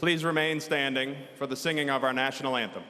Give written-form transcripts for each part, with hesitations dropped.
Please remain standing for the singing of our national anthem.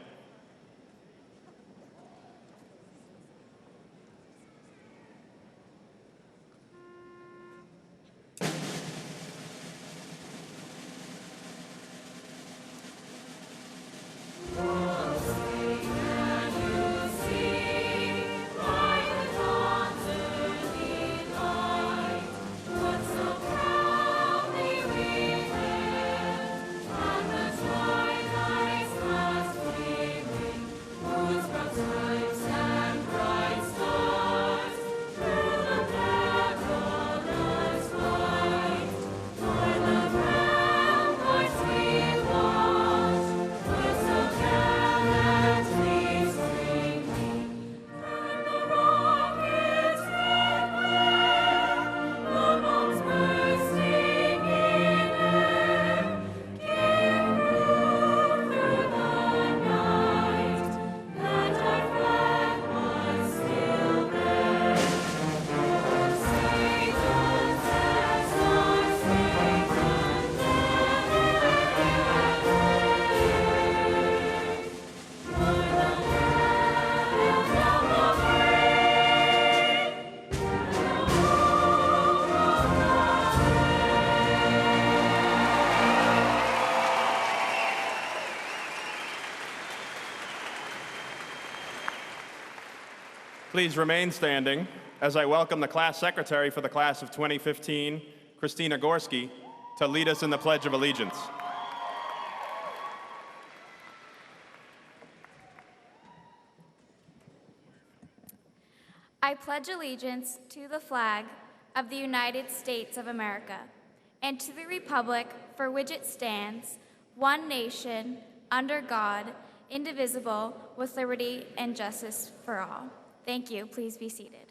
Please remain standing as I welcome the class secretary for the class of 2015, Christina Gorski, to lead us in the Pledge of Allegiance. I pledge allegiance to the flag of the United States of America and to the republic for which it stands, one nation, under God, indivisible, with liberty and justice for all. Thank you. Please be seated.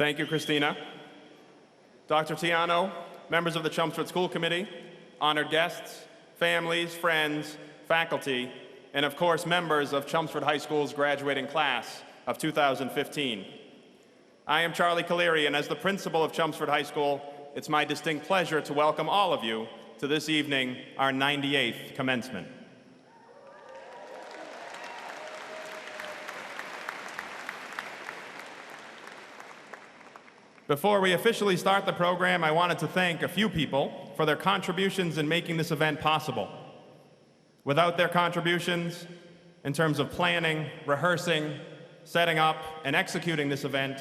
Thank you, Christina. Dr. Tiano, members of the Chelmsford School Committee, honored guests, families, friends, faculty, and of course, members of Chelmsford High School's graduating class of 2015. I am Charlie Caleri, and as the principal of Chelmsford High School, it's my distinct pleasure to welcome all of you to this evening, our 98th commencement. Before we officially start the program, I wanted to thank a few people for their contributions in making this event possible. Without their contributions, in terms of planning, rehearsing, setting up, and executing this event,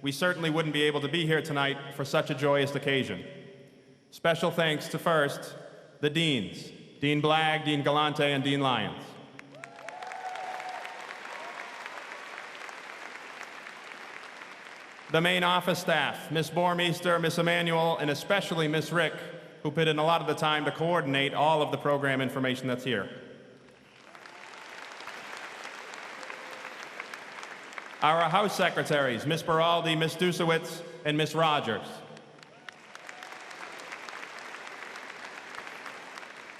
we certainly wouldn't be able to be here tonight for such a joyous occasion. Special thanks to first, the deans, Dean Blagg, Dean Galante, and Dean Lyons. The main office staff, Ms. Bormeister, Ms. Emanuel, and especially Ms. Rick, who put in a lot of the time to coordinate all of the program information that's here. Our house secretaries, Ms. Beraldi, Ms. Dusowitz, and Ms. Rogers.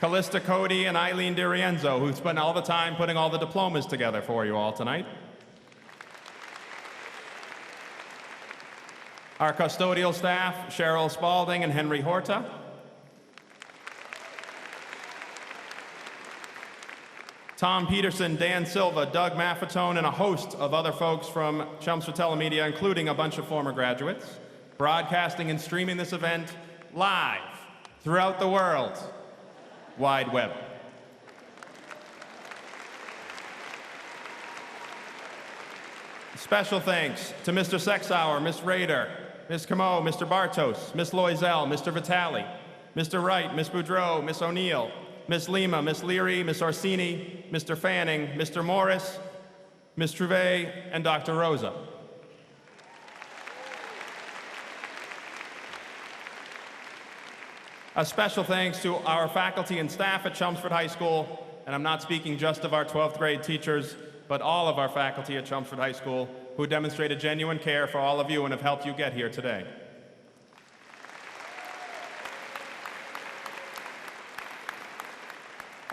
Callista Cody and Eileen DiRienzo, who spent all the time putting all the diplomas together for you all tonight. Our custodial staff, Cheryl Spalding and Henry Horta. Tom Peterson, Dan Silva, Doug Maffetone, and a host of other folks from Chelmsford Telemedia, including a bunch of former graduates, broadcasting and streaming this event live throughout the world wide web. Special thanks to Mr. Sexauer, Ms. Rader, Ms. Camo, Mr. Bartos, Ms. Loisel, Mr. Vitale, Mr. Wright, Ms. Boudreau, Ms. O'Neill, Ms. Lima, Ms. Leary, Ms. Orsini, Mr. Fanning, Mr. Morris, Ms. Trouvé, and Dr. Rosa. A special thanks to our faculty and staff at Chelmsford High School, and I'm not speaking just of our 12th grade teachers, but all of our faculty at Chelmsford High School who demonstrated genuine care for all of you and have helped you get here today.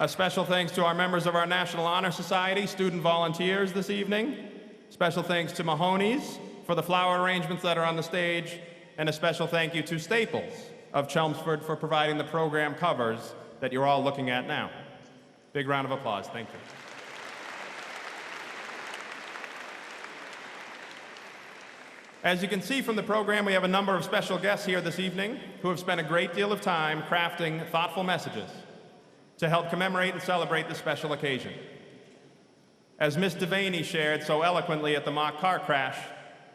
A special thanks to our members of our National Honor Society, student volunteers this evening. Special thanks to Mahoney's for the flower arrangements that are on the stage, and a special thank you to Staples of Chelmsford for providing the program covers that you're all looking at now. Big round of applause, thank you. As you can see from the program, we have a number of special guests here this evening who have spent a great deal of time crafting thoughtful messages to help commemorate and celebrate this special occasion. As Miss Devaney shared so eloquently at the mock car crash,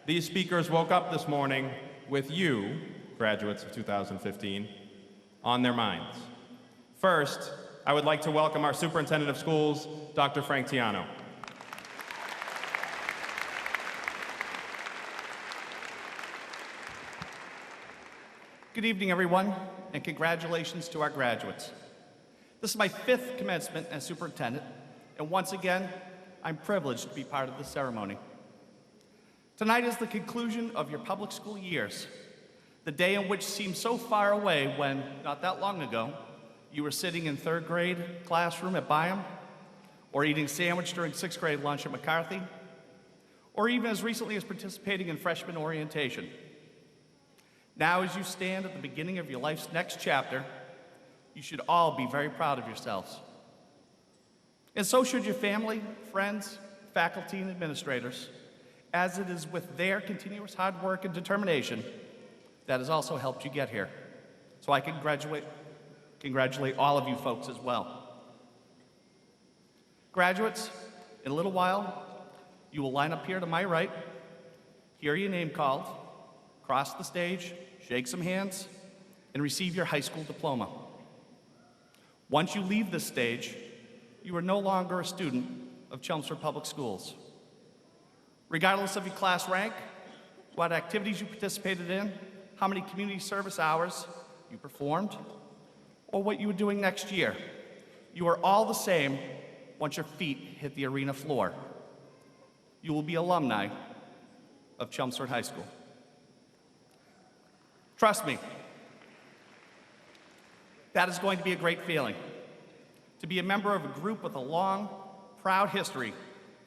these speakers woke up this morning with you, graduates of 2015, on their minds. First, I would like to welcome our Superintendent of Schools, Dr. Frank Tiano. Good evening, everyone, and congratulations to our graduates. This is my 5th commencement as superintendent, and once again, I'm privileged to be part of the ceremony. Tonight is the conclusion of your public school years, the day in which seemed so far away when, not that long ago, you were sitting in 3rd grade classroom at Byam, or eating sandwich during 6th grade lunch at McCarthy, or even as recently as participating in freshman orientation. Now, as you stand at the beginning of your life's next chapter, you should all be very proud of yourselves. And so should your family, friends, faculty, and administrators, as it is with their continuous hard work and determination that has also helped you get here. So I congratulate all of you folks as well. Graduates, in a little while, you will line up here to my right, hear your name called, cross the stage, shake some hands, and receive your high school diploma. Once you leave this stage, you are no longer a student of Chelmsford Public Schools. Regardless of your class rank, what activities you participated in, how many community service hours you performed, or what you were doing next year, you are all the same once your feet hit the arena floor. You will be alumni of Chelmsford High School. Trust me, that is going to be a great feeling. To be a member of a group with a long, proud history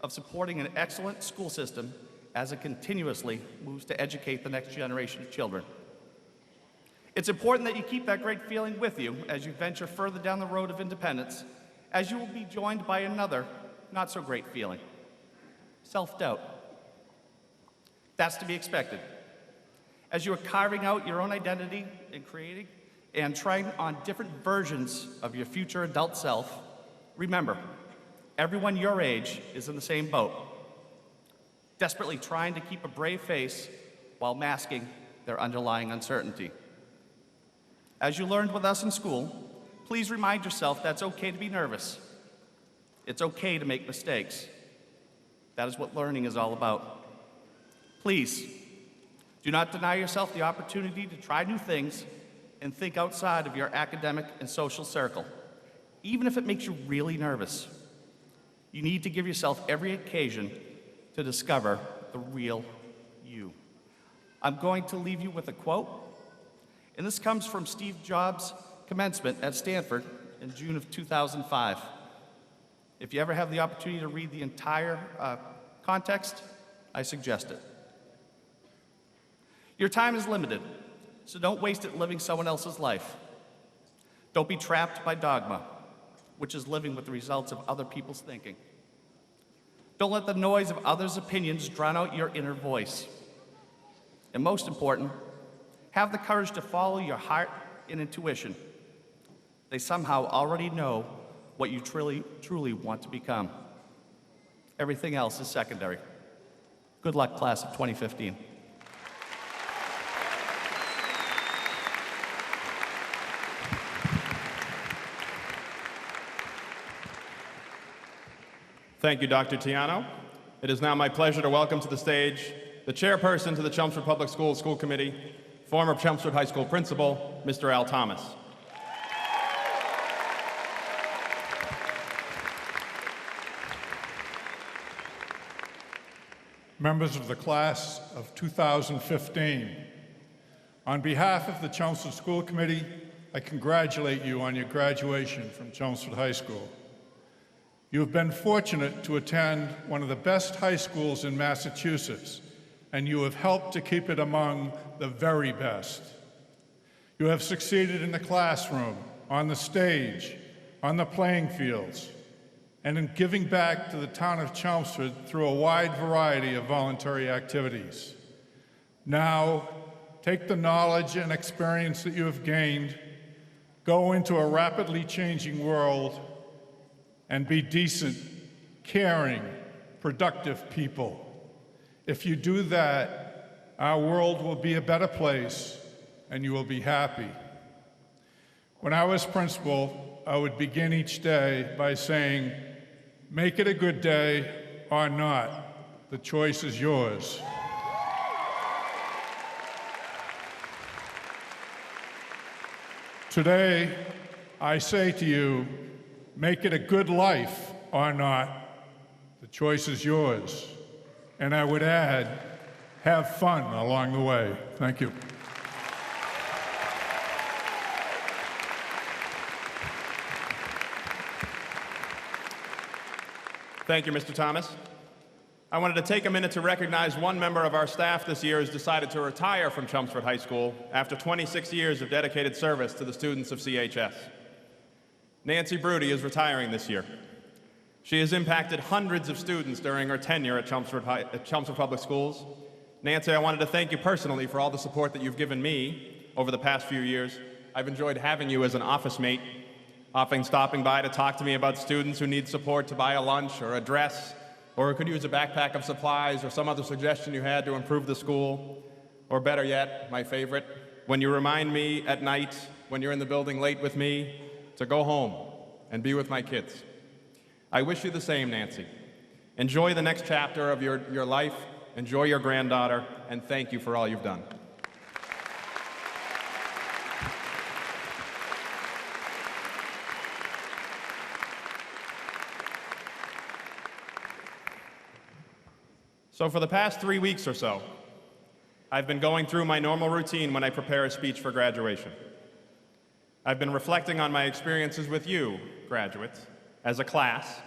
of supporting an excellent school system as it continuously moves to educate the next generation of children. It's important that you keep that great feeling with you as you venture further down the road of independence, as you will be joined by another not so great feeling, self-doubt. That's to be expected. As you are carving out your own identity and creating and trying on different versions of your future adult self, remember, everyone your age is in the same boat, desperately trying to keep a brave face while masking their underlying uncertainty. As you learned with us in school, please remind yourself that it's okay to be nervous. It's okay to make mistakes. That is what learning is all about. Please, do not deny yourself the opportunity to try new things and think outside of your academic and social circle, even if it makes you really nervous. You need to give yourself every occasion to discover the real you. I'm going to leave you with a quote, and this comes from Steve Jobs' commencement at Stanford in June of 2005. If you ever have the opportunity to read the entire context, I suggest it. Your time is limited, so don't waste it living someone else's life. Don't be trapped by dogma, which is living with the results of other people's thinking. Don't let the noise of others' opinions drown out your inner voice. And most important, have the courage to follow your heart and intuition. They somehow already know what you truly want to become. Everything else is secondary. Good luck, class of 2015. Thank you, Dr. Tiano. It is now my pleasure to welcome to the stage the chairperson to the Chelmsford Public Schools School Committee, former Chelmsford High School principal, Mr. Al Thomas. members of the class of 2015. On behalf of the Chelmsford School Committee, I congratulate you on your graduation from Chelmsford High School. You have been fortunate to attend one of the best high schools in Massachusetts, and you have helped to keep it among the very best. You have succeeded in the classroom, on the stage, on the playing fields, and in giving back to the town of Chelmsford through a wide variety of voluntary activities. Now, take the knowledge and experience that you have gained, go into a rapidly changing world, and be decent, caring, productive people. If you do that, our world will be a better place, and you will be happy. When I was principal, I would begin each day by saying, "Make it a good day or not. The choice is yours." Today, I say to you, make it a good life or not. The choice is yours. And I would add, have fun along the way. Thank you. Thank you, Mr. Thomas. I wanted to take a minute to recognize one member of our staff this year who's decided to retire from Chelmsford High School after 26 years of dedicated service to the students of CHS. Nancy Brody is retiring this year. She has impacted hundreds of students during her tenure at Chelmsford Public Schools. Nancy, I wanted to thank you personally for all the support that you've given me over the past few years. I've enjoyed having you as an office mate, often stopping by to talk to me about students who need support to buy a lunch or a dress, or who could use a backpack of supplies or some other suggestion you had to improve the school. Or better yet, my favorite, when you remind me at night, when you're in the building late with me, to go home and be with my kids. I wish you the same, Nancy. Enjoy the next chapter of your life, enjoy your granddaughter, and thank you for all you've done. So for the past 3 weeks or so, I've been going through my normal routine when I prepare a speech for graduation. I've been reflecting on my experiences with you, graduates, as a class.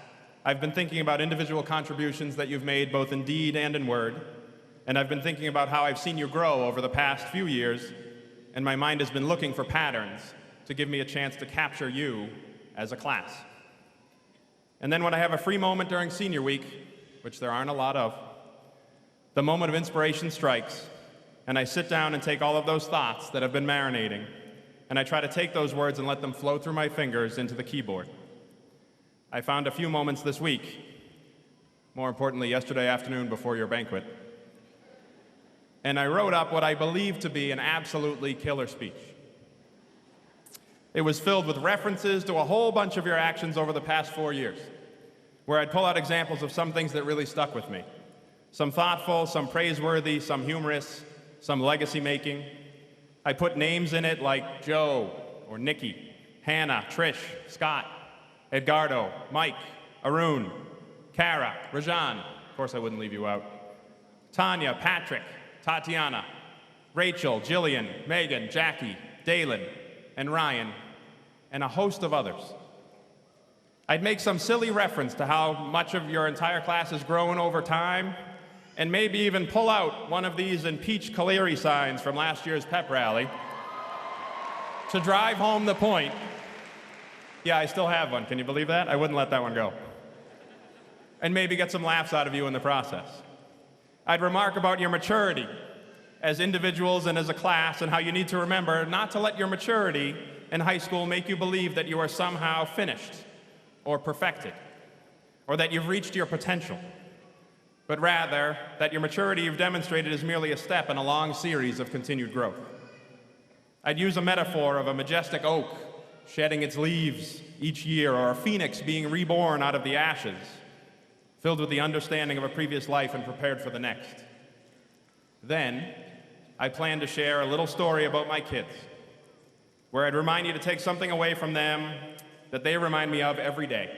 I've been thinking about individual contributions that you've made both in deed and in word, and I've been thinking about how I've seen you grow over the past few years, and my mind has been looking for patterns to give me a chance to capture you as a class. And then when I have a free moment during senior week, which there aren't a lot of, the moment of inspiration strikes, and I sit down and take all of those thoughts that have been marinating, and I try to take those words and let them flow through my fingers into the keyboard. I found a few moments this week, more importantly yesterday afternoon before your banquet, and I wrote up what I believe to be an absolutely killer speech. It was filled with references to a whole bunch of your actions over the past 4 years, where I'd pull out examples of some things that really stuck with me. Some thoughtful, some praiseworthy, some humorous, some legacy-making. I put names in it like Joe or Nikki, Hannah, Trish, Scott, Edgardo, Mike, Arun, Kara, Rajan, of course I wouldn't leave you out, Tanya, Patrick, Tatiana, Rachel, Jillian, Megan, Jackie, Dalen, and Ryan, and a host of others. I'd make some silly reference to how much of your entire class has grown over time, and maybe even pull out one of these impeach Caleri signs from last year's pep rally to drive home the point. Yeah, I still have one. Can you believe that? I wouldn't let that one go. And maybe get some laughs out of you in the process. I'd remark about your maturity as individuals and as a class, and how you need to remember not to let your maturity in high school make you believe that you are somehow finished or perfected, or that you've reached your potential, but rather that your maturity you've demonstrated is merely a step in a long series of continued growth. I'd use a metaphor of a majestic oak shedding its leaves each year, or a phoenix being reborn out of the ashes, filled with the understanding of a previous life and prepared for the next. Then, I plan to share a little story about my kids, where I'd remind you to take something away from them that they remind me of every day.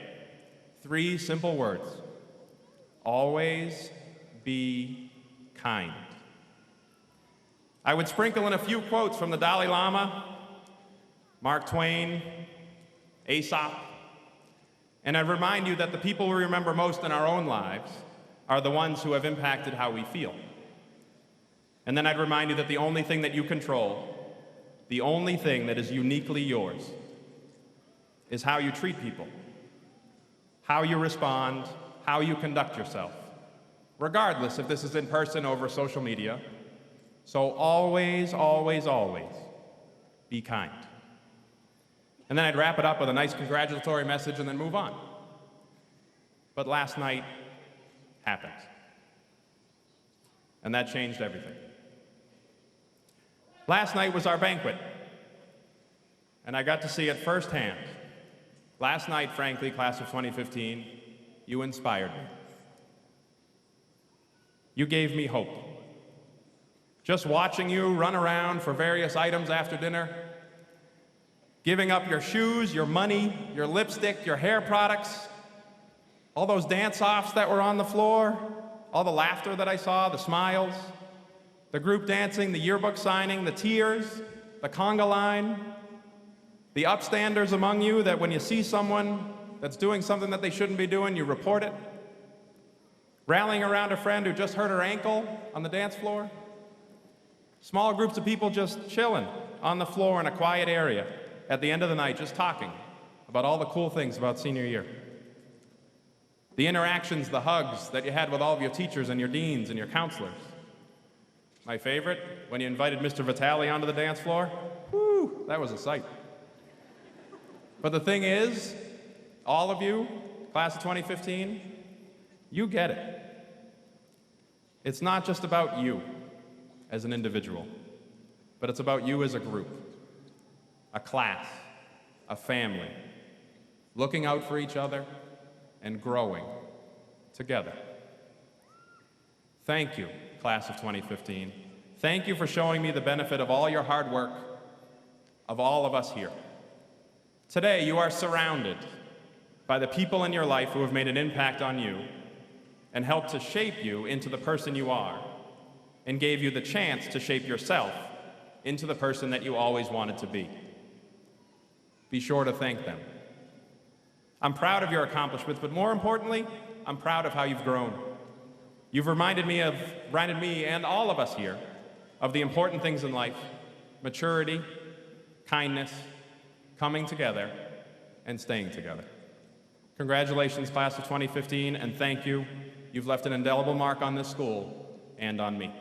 3 simple words: always be kind. I would sprinkle in a few quotes from the Dalai Lama, Mark Twain, Aesop, and I'd remind you that the people we remember most in our own lives are the ones who have impacted how we feel. And then I'd remind you that the only thing that you control, the only thing that is uniquely yours, is how you treat people, how you respond, how you conduct yourself, regardless if this is in person or over social media. So always, always, always be kind. And then I'd wrap it up with a nice congratulatory message and then move on. But last night happened. And that changed everything. Last night was our banquet. And I got to see it firsthand. Last night, frankly, class of 2015, you inspired me. You gave me hope. Just watching you run around for various items after dinner, giving up your shoes, your money, your lipstick, your hair products, all those dance-offs that were on the floor, all the laughter that I saw, the smiles, the group dancing, the yearbook signing, the tears, the conga line, the upstanders among you that when you see someone that's doing something that they shouldn't be doing, you report it, rallying around a friend who just hurt her ankle on the dance floor, small groups of people just chilling on the floor in a quiet area at the end of the night, just talking about all the cool things about senior year. The interactions, the hugs that you had with all of your teachers and your deans and your counselors. My favorite, when you invited Mr. Vitale onto the dance floor, whew, that was a sight. But the thing is, all of you, class of 2015, you get it. It's not just about you as an individual, but it's about you as a group, a class, a family, looking out for each other and growing together. Thank you, class of 2015. Thank you for showing me the benefit of all your hard work, of all of us here. Today, you are surrounded by the people in your life who have made an impact on you and helped to shape you into the person you are and gave you the chance to shape yourself into the person that you always wanted to be. Be sure to thank them. I'm proud of your accomplishments, but more importantly, I'm proud of how you've grown. You've reminded me and all of us here of the important things in life: maturity, kindness, coming together, and staying together. Congratulations, class of 2015, and thank you. You've left an indelible mark on this school and on me.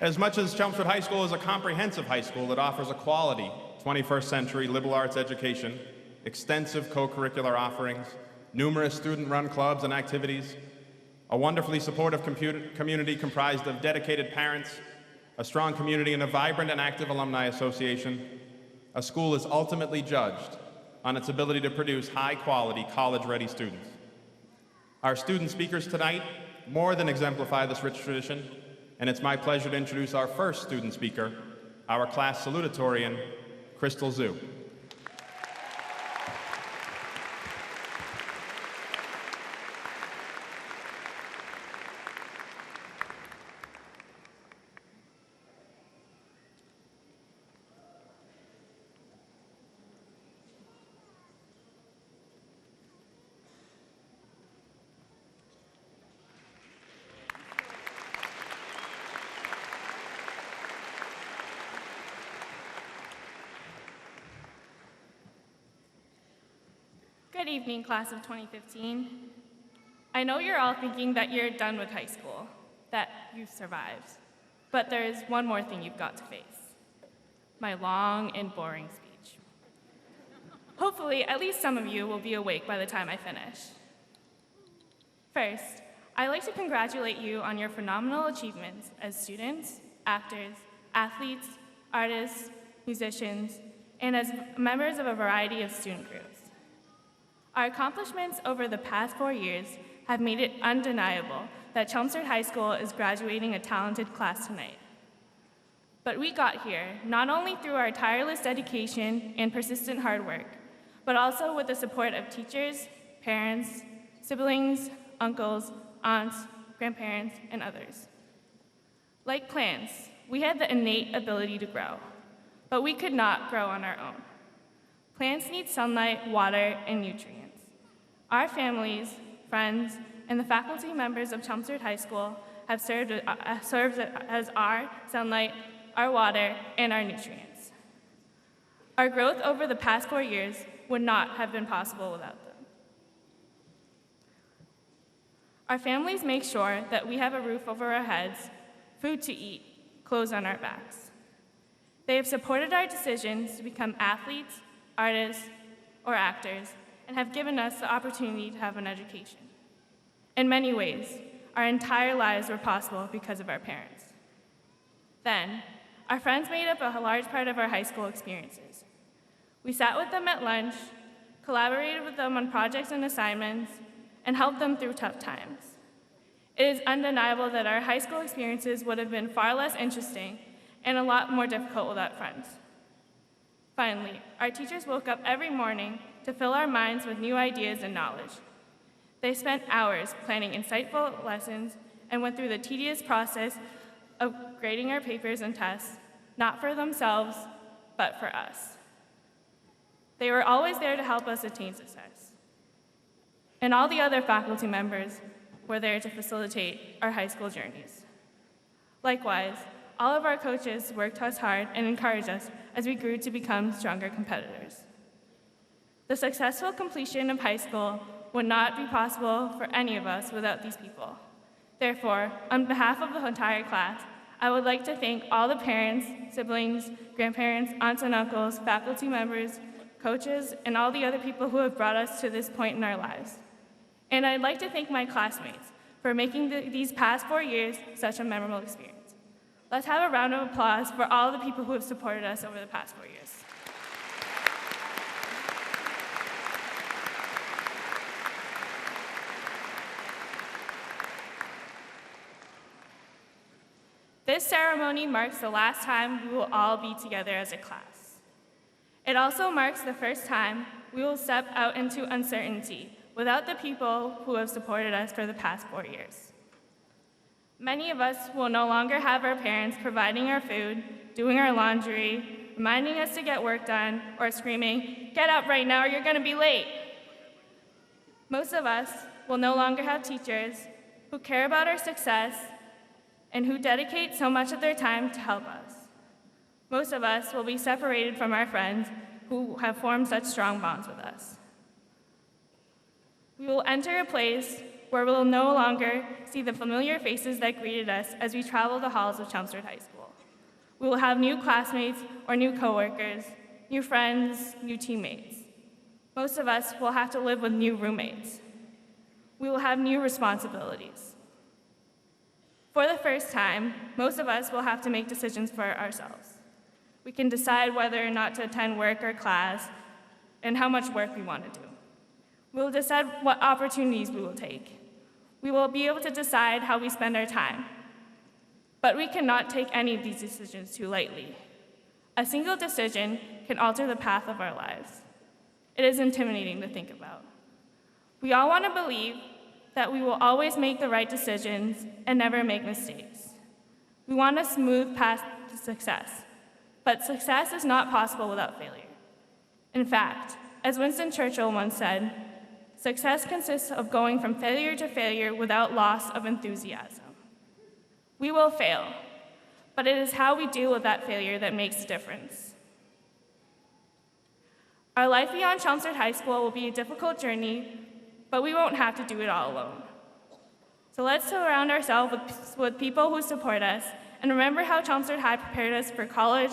As much as Chelmsford High School is a comprehensive high school that offers a quality 21st century liberal arts education, extensive co-curricular offerings, numerous student-run clubs and activities, a wonderfully supportive community comprised of dedicated parents, a strong community, and a vibrant and active alumni association, a school is ultimately judged on its ability to produce high-quality, college-ready students. Our student speakers tonight more than exemplify this rich tradition, and it's my pleasure to introduce our first student speaker, our class salutatorian, Crystal Zhu. Good evening, class of 2015. I know you're all thinking that you're done with high school, that you've survived, but there is one more thing you've got to face: my long and boring speech. Hopefully, at least some of you will be awake by the time I finish. First, I'd like to congratulate you on your phenomenal achievements as students, actors, athletes, artists, musicians, and as members of a variety of student groups. Our accomplishments over the past 4 years have made it undeniable that Chelmsford High School is graduating a talented class tonight. But we got here not only through our tireless dedication and persistent hard work, but also with the support of teachers, parents, siblings, uncles, aunts, grandparents, and others. Like plants, we had the innate ability to grow, but we could not grow on our own. Plants need sunlight, water, and nutrients. Our families, friends, and the faculty members of Chelmsford High School have served as our sunlight, our water, and our nutrients. Our growth over the past 4 years would not have been possible without them. Our families make sure that we have a roof over our heads, food to eat, clothes on our backs. They have supported our decisions to become athletes, artists, or actors, and have given us the opportunity to have an education. In many ways, our entire lives were possible because of our parents. Then, our friends made up a large part of our high school experiences. We sat with them at lunch, collaborated with them on projects and assignments, and helped them through tough times. It is undeniable that our high school experiences would have been far less interesting and a lot more difficult without friends. Finally, our teachers woke up every morning to fill our minds with new ideas and knowledge. They spent hours planning insightful lessons and went through the tedious process of grading our papers and tests, not for themselves, but for us. They were always there to help us attain success. And all the other faculty members were there to facilitate our high school journeys. Likewise, all of our coaches worked us hard and encouraged us as we grew to become stronger competitors. The successful completion of high school would not be possible for any of us without these people. Therefore, on behalf of the entire class, I would like to thank all the parents, siblings, grandparents, aunts and uncles, faculty members, coaches, and all the other people who have brought us to this point in our lives. And I'd like to thank my classmates for making these past 4 years such a memorable experience. Let's have a round of applause for all the people who have supported us over the past 4 years. This ceremony marks the last time we will all be together as a class. It also marks the first time we will step out into uncertainty without the people who have supported us for the past 4 years. Many of us will no longer have our parents providing our food, doing our laundry, reminding us to get work done, or screaming, "Get up right now or you're gonna be late." Most of us will no longer have teachers who care about our success and who dedicate so much of their time to help us. Most of us will be separated from our friends who have formed such strong bonds with us. We will enter a place where we will no longer see the familiar faces that greeted us as we travel the halls of Chelmsford High School. We will have new classmates or new coworkers, new friends, new teammates. Most of us will have to live with new roommates. We will have new responsibilities. For the first time, most of us will have to make decisions for ourselves. We can decide whether or not to attend work or class and how much work we want to do. We will decide what opportunities we will take. We will be able to decide how we spend our time. But we cannot take any of these decisions too lightly. A single decision can alter the path of our lives. It is intimidating to think about. We all want to believe that we will always make the right decisions and never make mistakes. We want a smooth path to success, but success is not possible without failure. In fact, as Winston Churchill once said, success consists of going from failure to failure without loss of enthusiasm. We will fail, but it is how we deal with that failure that makes a difference. Our life beyond Chelmsford High School will be a difficult journey, but we won't have to do it all alone. So let's surround ourselves with people who support us and remember how Chelmsford High prepared us for college,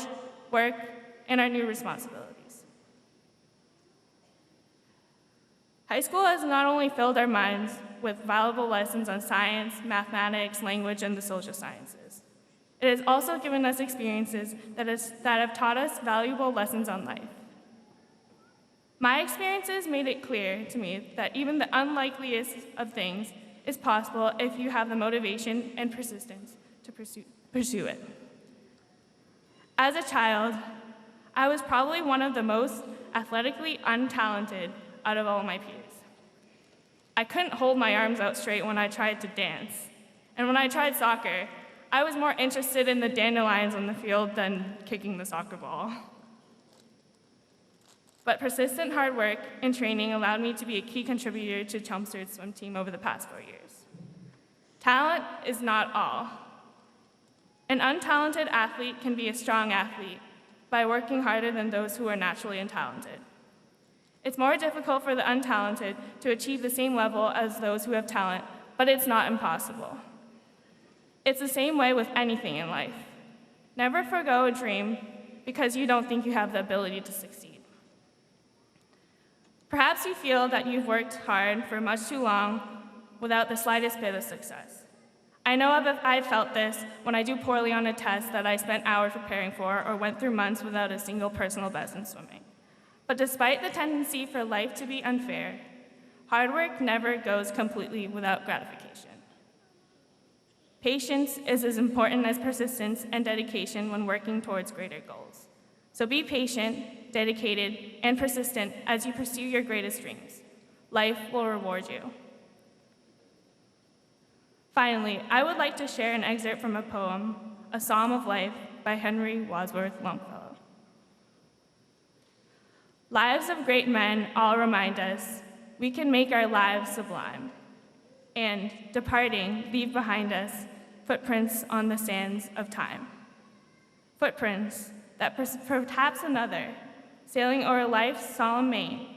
work, and our new responsibilities. High school has not only filled our minds with valuable lessons on science, mathematics, language, and the social sciences. It has also given us experiences that have taught us valuable lessons on life. My experiences made it clear to me that even the unlikeliest of things is possible if you have the motivation and persistence to pursue it. As a child, I was probably one of the most athletically untalented out of all my peers. I couldn't hold my arms out straight when I tried to dance. And when I tried soccer, I was more interested in the dandelions on the field than kicking the soccer ball. But persistent hard work and training allowed me to be a key contributor to Chelmsford's swim team over the past 4 years. Talent is not all. An untalented athlete can be a strong athlete by working harder than those who are naturally untalented. It's more difficult for the untalented to achieve the same level as those who have talent, but it's not impossible. It's the same way with anything in life. Never forgo a dream because you don't think you have the ability to succeed. Perhaps you feel that you've worked hard for much too long without the slightest bit of success. I know I've felt this when I do poorly on a test that I spent hours preparing for or went through months without a single personal best in swimming. But despite the tendency for life to be unfair, hard work never goes completely without gratification. Patience is as important as persistence and dedication when working towards greater goals. So be patient, dedicated, and persistent as you pursue your greatest dreams. Life will reward you. Finally, I would like to share an excerpt from a poem, A Psalm of Life, by Henry Wadsworth Longfellow. Lives of great men all remind us we can make our lives sublime, and, departing, leave behind us footprints on the sands of time. Footprints that perhaps another, sailing o'er life's solemn main,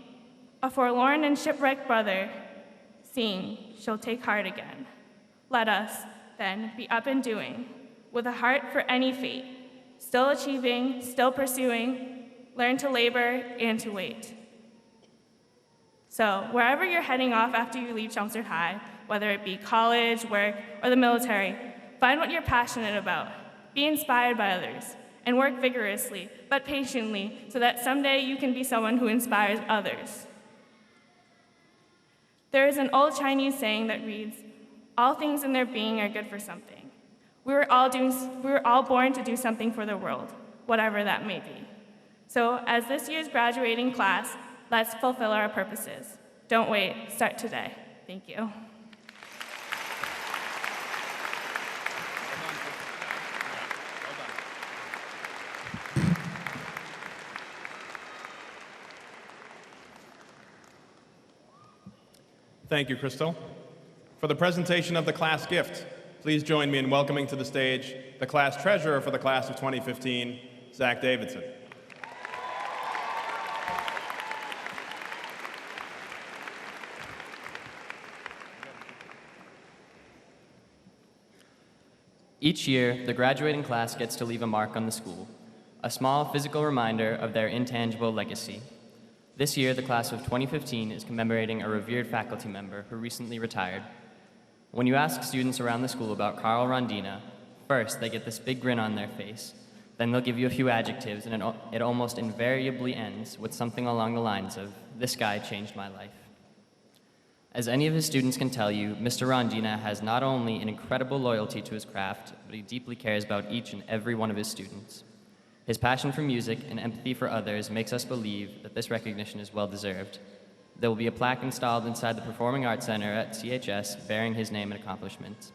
a forlorn and shipwrecked brother, seeing, shall take heart again. Let us, then, be up and doing, with a heart for any fate, still achieving, still pursuing, learn to labor and to wait. So, wherever you're heading off after you leave Chelmsford High, whether it be college, work, or the military, find what you're passionate about, be inspired by others, and work vigorously, but patiently, so that someday you can be someone who inspires others. There is an old Chinese saying that reads, "All things in their being are good for something." We were all born to do something for the world, whatever that may be. So, as this year's graduating class, let's fulfill our purposes. Don't wait, start today. Thank you. Thank you, Crystal. For the presentation of the class gift, please join me in welcoming to the stage the class treasurer for the class of 2015, Zach Davidson. Each year, the graduating class gets to leave a mark on the school, a small physical reminder of their intangible legacy. This year, the class of 2015 is commemorating a revered faculty member who recently retired. When you ask students around the school about Carl Rondina, first they get this big grin on their face, then they'll give you a few adjectives, and it almost invariably ends with something along the lines of, "This guy changed my life." As any of his students can tell you, Mr. Rondina has not only an incredible loyalty to his craft, but he deeply cares about each and every one of his students. His passion for music and empathy for others makes us believe that this recognition is well-deserved. There will be a plaque installed inside the Performing Arts Center at CHS bearing his name and accomplishments.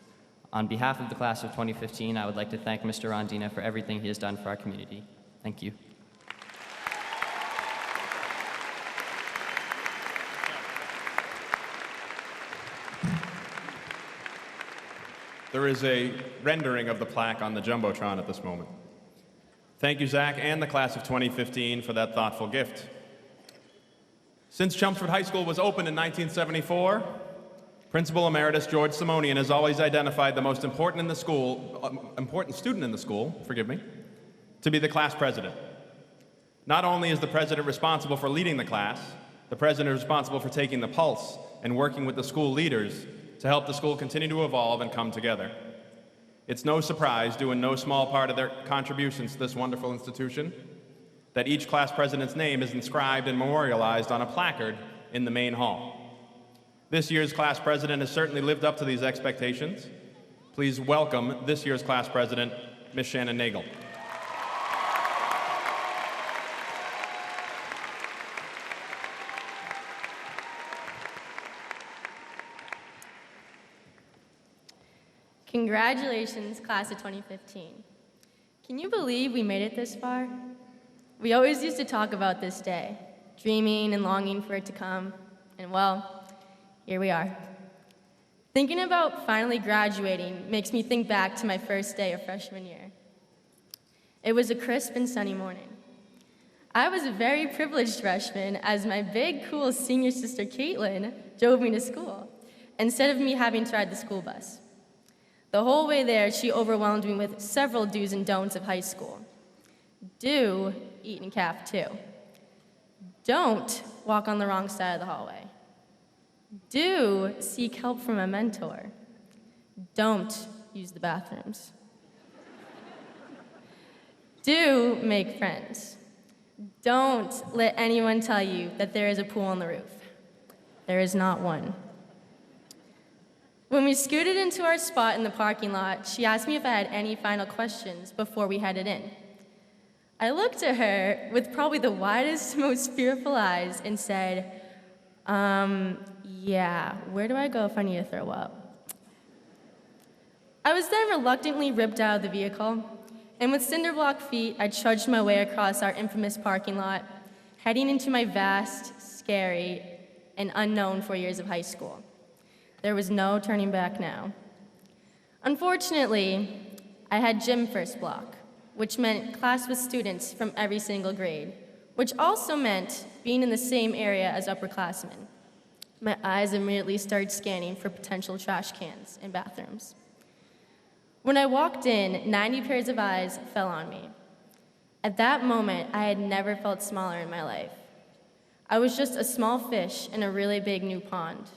On behalf of the class of 2015, I would like to thank Mr. Rondina for everything he has done for our community. Thank you. There is a rendering of the plaque on the Jumbotron at this moment. Thank you, Zach, and the class of 2015 for that thoughtful gift. Since Chelmsford High School was opened in 1974, Principal Emeritus George Simonian has always identified the most important student in the school, to be the class president. Not only is the president responsible for leading the class, the president is responsible for taking the pulse and working with the school leaders to help the school continue to evolve and come together. It's no surprise, due in no small part of their contributions to this wonderful institution, that each class president's name is inscribed and memorialized on a placard in the main hall. This year's class president has certainly lived up to these expectations. Please welcome this year's class president, Ms. Shannon Engle. Congratulations, class of 2015. Can you believe we made it this far? We always used to talk about this day, dreaming and longing for it to come, and well, here we are. Thinking about finally graduating makes me think back to my first day of freshman year. It was a crisp and sunny morning. I was a very privileged freshman as my big, cool senior sister Caitlin drove me to school, instead of me having to ride the school bus. The whole way there, she overwhelmed me with several do's and don'ts of high school. Do eat in caf 2. Don't walk on the wrong side of the hallway. Do seek help from a mentor. Don't use the bathrooms. Do make friends. Don't let anyone tell you that there is a pool on the roof. There is not one. When we scooted into our spot in the parking lot, she asked me if I had any final questions before we headed in. I looked at her with probably the widest, most fearful eyes and said, yeah, where do I go if I need to throw up? I was then reluctantly ripped out of the vehicle, and with cinder block feet, I trudged my way across our infamous parking lot, heading into my vast, scary, and unknown 4 years of high school. There was no turning back now. Unfortunately, I had gym first block, which meant class with students from every single grade, which also meant being in the same area as upperclassmen. My eyes immediately started scanning for potential trash cans and bathrooms. When I walked in, 90 pairs of eyes fell on me. At that moment, I had never felt smaller in my life. I was just a small fish in a really big new pond.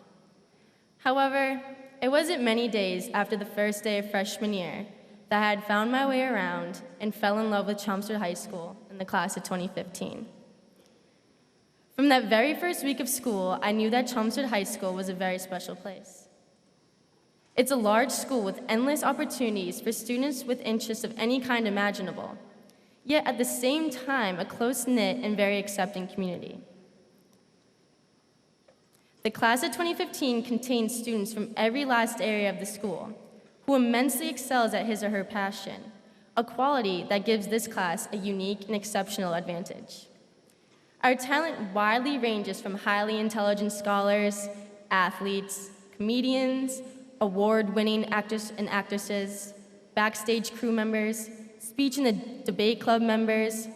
However, it wasn't many days after the first day of freshman year that I had found my way around and fell in love with Chelmsford High School in the class of 2015. From that very first week of school, I knew that Chelmsford High School was a very special place. It's a large school with endless opportunities for students with interests of any kind imaginable, yet at the same time, a close-knit and very accepting community. The class of 2015 contains students from every last area of the school who immensely excels at his or her passion, a quality that gives this class a unique and exceptional advantage. Our talent widely ranges from highly intelligent scholars, athletes, comedians, award-winning actors and actresses, backstage crew members, speech and debate club members,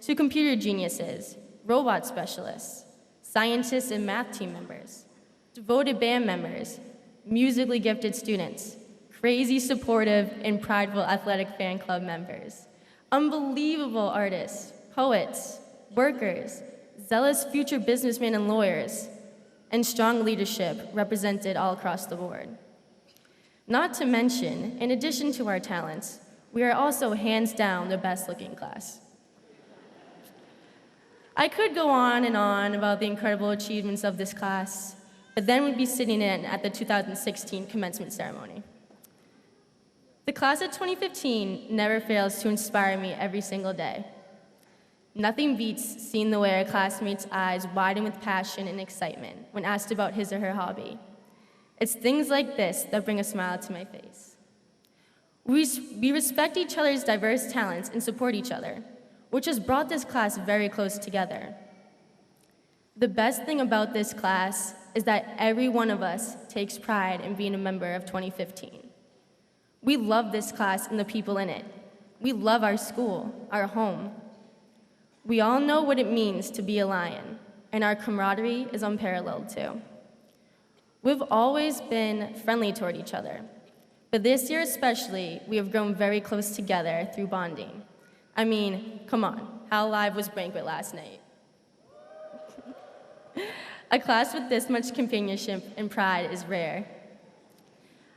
to computer geniuses, robot specialists, scientists and math team members, devoted band members, musically gifted students, crazy supportive and prideful athletic fan club members, unbelievable artists, poets, workers, zealous future businessmen and lawyers, and strong leadership represented all across the board. Not to mention, in addition to our talents, we are also hands down the best looking class. I could go on and on about the incredible achievements of this class, but then we'd be sitting in at the 2016 commencement ceremony. The class of 2015 never fails to inspire me every single day. Nothing beats seeing the way our classmates' eyes widen with passion and excitement when asked about his or her hobby. It's things like this that bring a smile to my face. We respect each other's diverse talents and support each other, which has brought this class very close together. The best thing about this class is that every one of us takes pride in being a member of 2015. We love this class and the people in it. We love our school, our home. We all know what it means to be a Lion, and our camaraderie is unparalleled too. We've always been friendly toward each other, but this year especially, we have grown very close together through bonding. I mean, come on, how live was banquet last night? A class with this much companionship and pride is rare.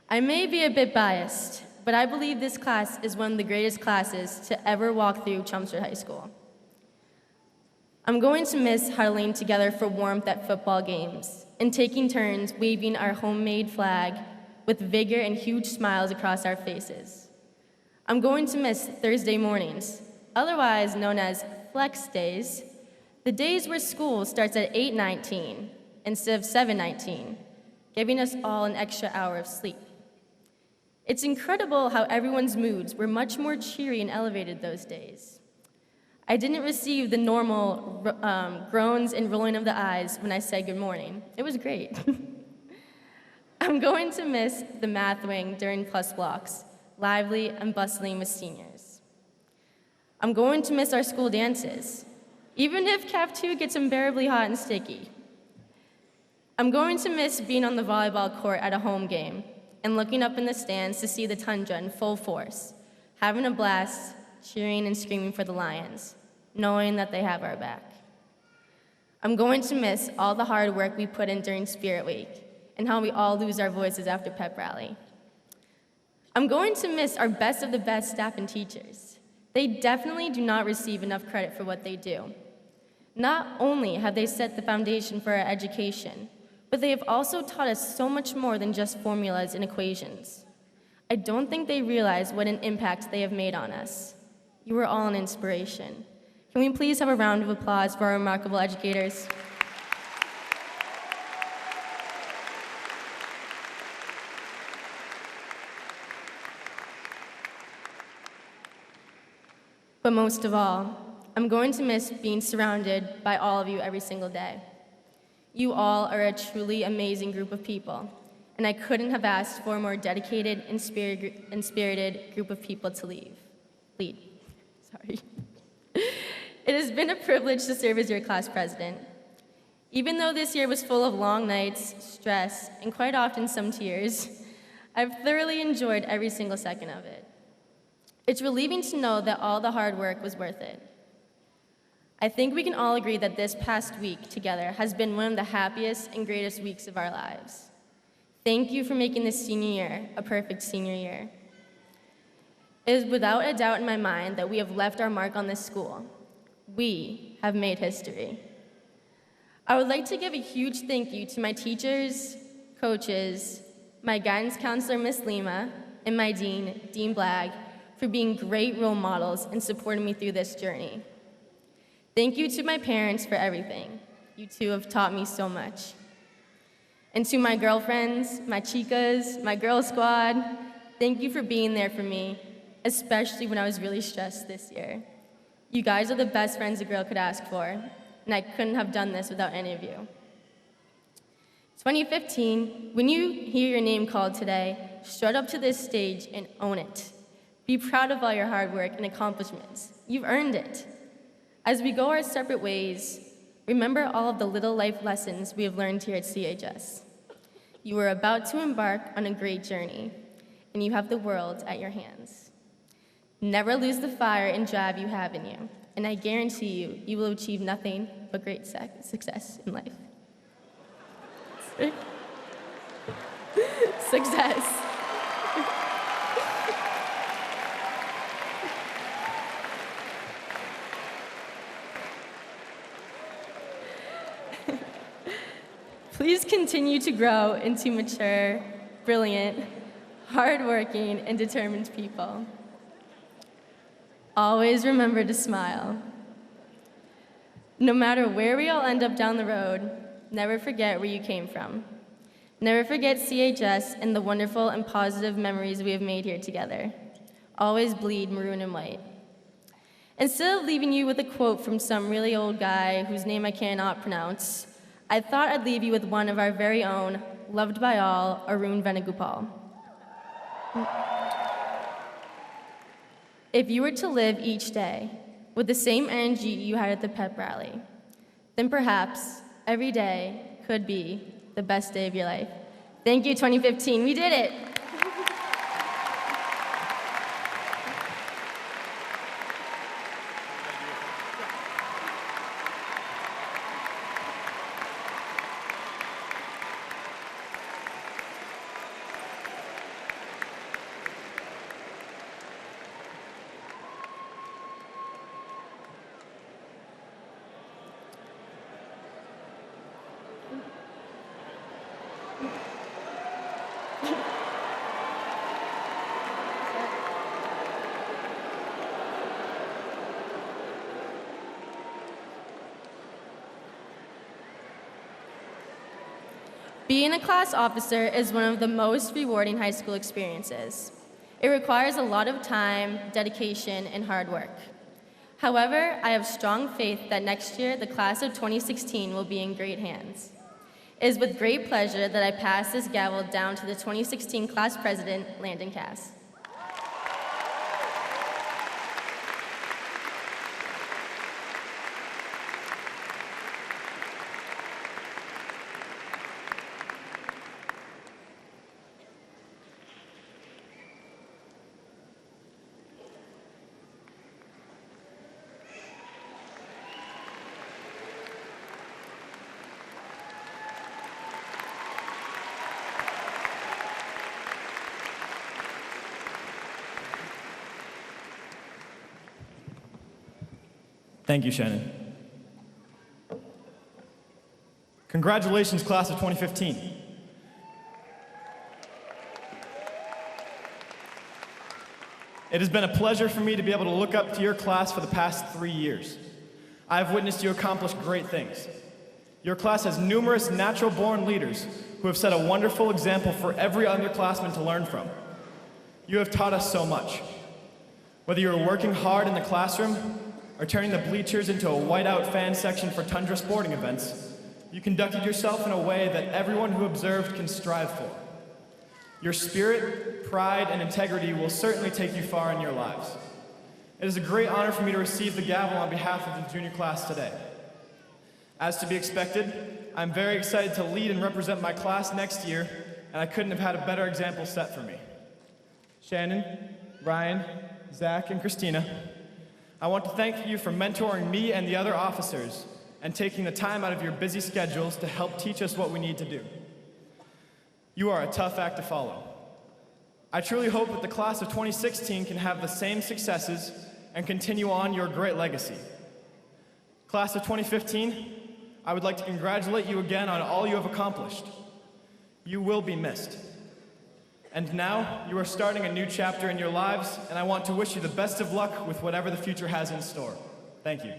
I may be a bit biased, but I believe this class is one of the greatest classes to ever walk through Chelmsford High School. I'm going to miss huddling together for warmth at football games and taking turns waving our homemade flag with vigor and huge smiles across our faces. I'm going to miss Thursday mornings, otherwise known as flex days, the days where school starts at 8:19 instead of 7:19, giving us all an extra hour of sleep. It's incredible how everyone's moods were much more cheery and elevated those days. I didn't receive the normal groans and rolling of the eyes when I said good morning. It was great. I'm going to miss the math wing during plus blocks, lively and bustling with seniors. I'm going to miss our school dances, even if Cap 2 gets unbearably hot and sticky. I'm going to miss being on the volleyball court at a home game and looking up in the stands to see the Tundra in full force, having a blast, cheering and screaming for the Lions, knowing that they have our back. I'm going to miss all the hard work we put in during Spirit Week and how we all lose our voices after pep rally. I'm going to miss our best of the best staff and teachers. They definitely do not receive enough credit for what they do. Not only have they set the foundation for our education, but they have also taught us so much more than just formulas and equations. I don't think they realize what an impact they have made on us. You are all an inspiration. Can we please have a round of applause for our remarkable educators? But most of all, I'm going to miss being surrounded by all of you every single day. You all are a truly amazing group of people, and I couldn't have asked for a more dedicated and spirited group of people to lead. Sorry. It has been a privilege to serve as your class president. Even though this year was full of long nights, stress, and quite often some tears, I've thoroughly enjoyed every single second of it. It's relieving to know that all the hard work was worth it. I think we can all agree that this past week together has been one of the happiest and greatest weeks of our lives. Thank you for making this senior year a perfect senior year. It is without a doubt in my mind that we have left our mark on this school. We have made history. I would like to give a huge thank you to my teachers, coaches, my guidance counselor, Miss Lima, and my dean, Dean Blagg, for being great role models and supporting me through this journey. Thank you to my parents for everything. You two have taught me so much. And to my girlfriends, my chicas, my girl squad, thank you for being there for me, especially when I was really stressed this year. You guys are the best friends a girl could ask for, and I couldn't have done this without any of you. 2015, when you hear your name called today, strut up to this stage and own it. Be proud of all your hard work and accomplishments. You've earned it. As we go our separate ways, remember all of the little life lessons we have learned here at CHS. You are about to embark on a great journey, and you have the world at your hands. Never lose the fire and drive you have in you, and I guarantee you, you will achieve nothing but great success in life. Success. Please continue to grow into mature, brilliant, hardworking, and determined people. Always remember to smile. No matter where we all end up down the road, never forget where you came from. Never forget CHS and the wonderful and positive memories we have made here together. Always bleed maroon and white. Instead of leaving you with a quote from some really old guy whose name I cannot pronounce, I thought I'd leave you with one of our very own, loved by all, Arun Venugopal. If you were to live each day with the same energy you had at the pep rally, then perhaps every day could be the best day of your life. Thank you, 2015. We did it. Being a class officer is one of the most rewarding high school experiences. It requires a lot of time, dedication, and hard work. However, I have strong faith that next year the class of 2016 will be in great hands. It is with great pleasure that I pass this gavel down to the 2016 class president, Landon Cass. Thank you, Shannon. Congratulations, class of 2015. It has been a pleasure for me to be able to look up to your class for the past 3 years. I have witnessed you accomplish great things. Your class has numerous natural-born leaders who have set a wonderful example for every underclassman to learn from. You have taught us so much. Whether you are working hard in the classroom or turning the bleachers into a whiteout fan section for Tundra sporting events, you conducted yourself in a way that everyone who observed can strive for. Your spirit, pride, and integrity will certainly take you far in your lives. It is a great honor for me to receive the gavel on behalf of the junior class today. As to be expected, I'm very excited to lead and represent my class next year, and I couldn't have had a better example set for me. Shannon, Ryan, Zach, and Christina, I want to thank you for mentoring me and the other officers and taking the time out of your busy schedules to help teach us what we need to do. You are a tough act to follow. I truly hope that the class of 2016 can have the same successes and continue on your great legacy. Class of 2015, I would like to congratulate you again on all you have accomplished. You will be missed. And now, you are starting a new chapter in your lives, and I want to wish you the best of luck with whatever the future has in store. Thank you.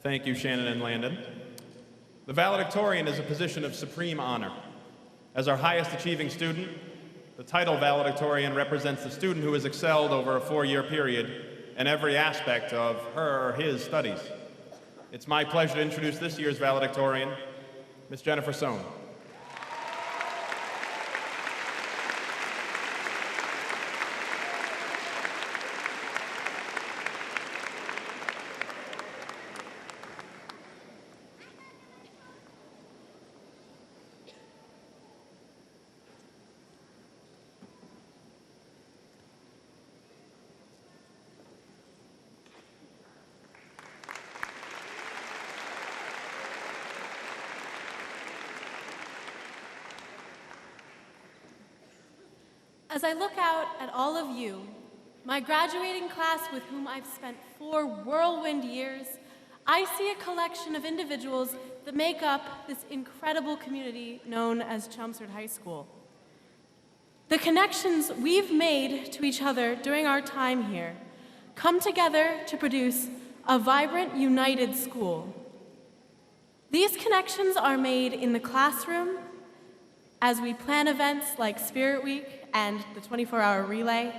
Thank you, Shannon and Landon. The valedictorian is a position of supreme honor. As our highest achieving student, the title valedictorian represents the student who has excelled over a 4-year period in every aspect of her or his studies. It's my pleasure to introduce this year's valedictorian, Ms. Jennifer Sohn. As I look out at all of you, my graduating class with whom I've spent 4 whirlwind years, I see a collection of individuals that make up this incredible community known as Chelmsford High School. The connections we've made to each other during our time here come together to produce a vibrant, united school. These connections are made in the classroom as we plan events like Spirit Week and the 24-hour relay,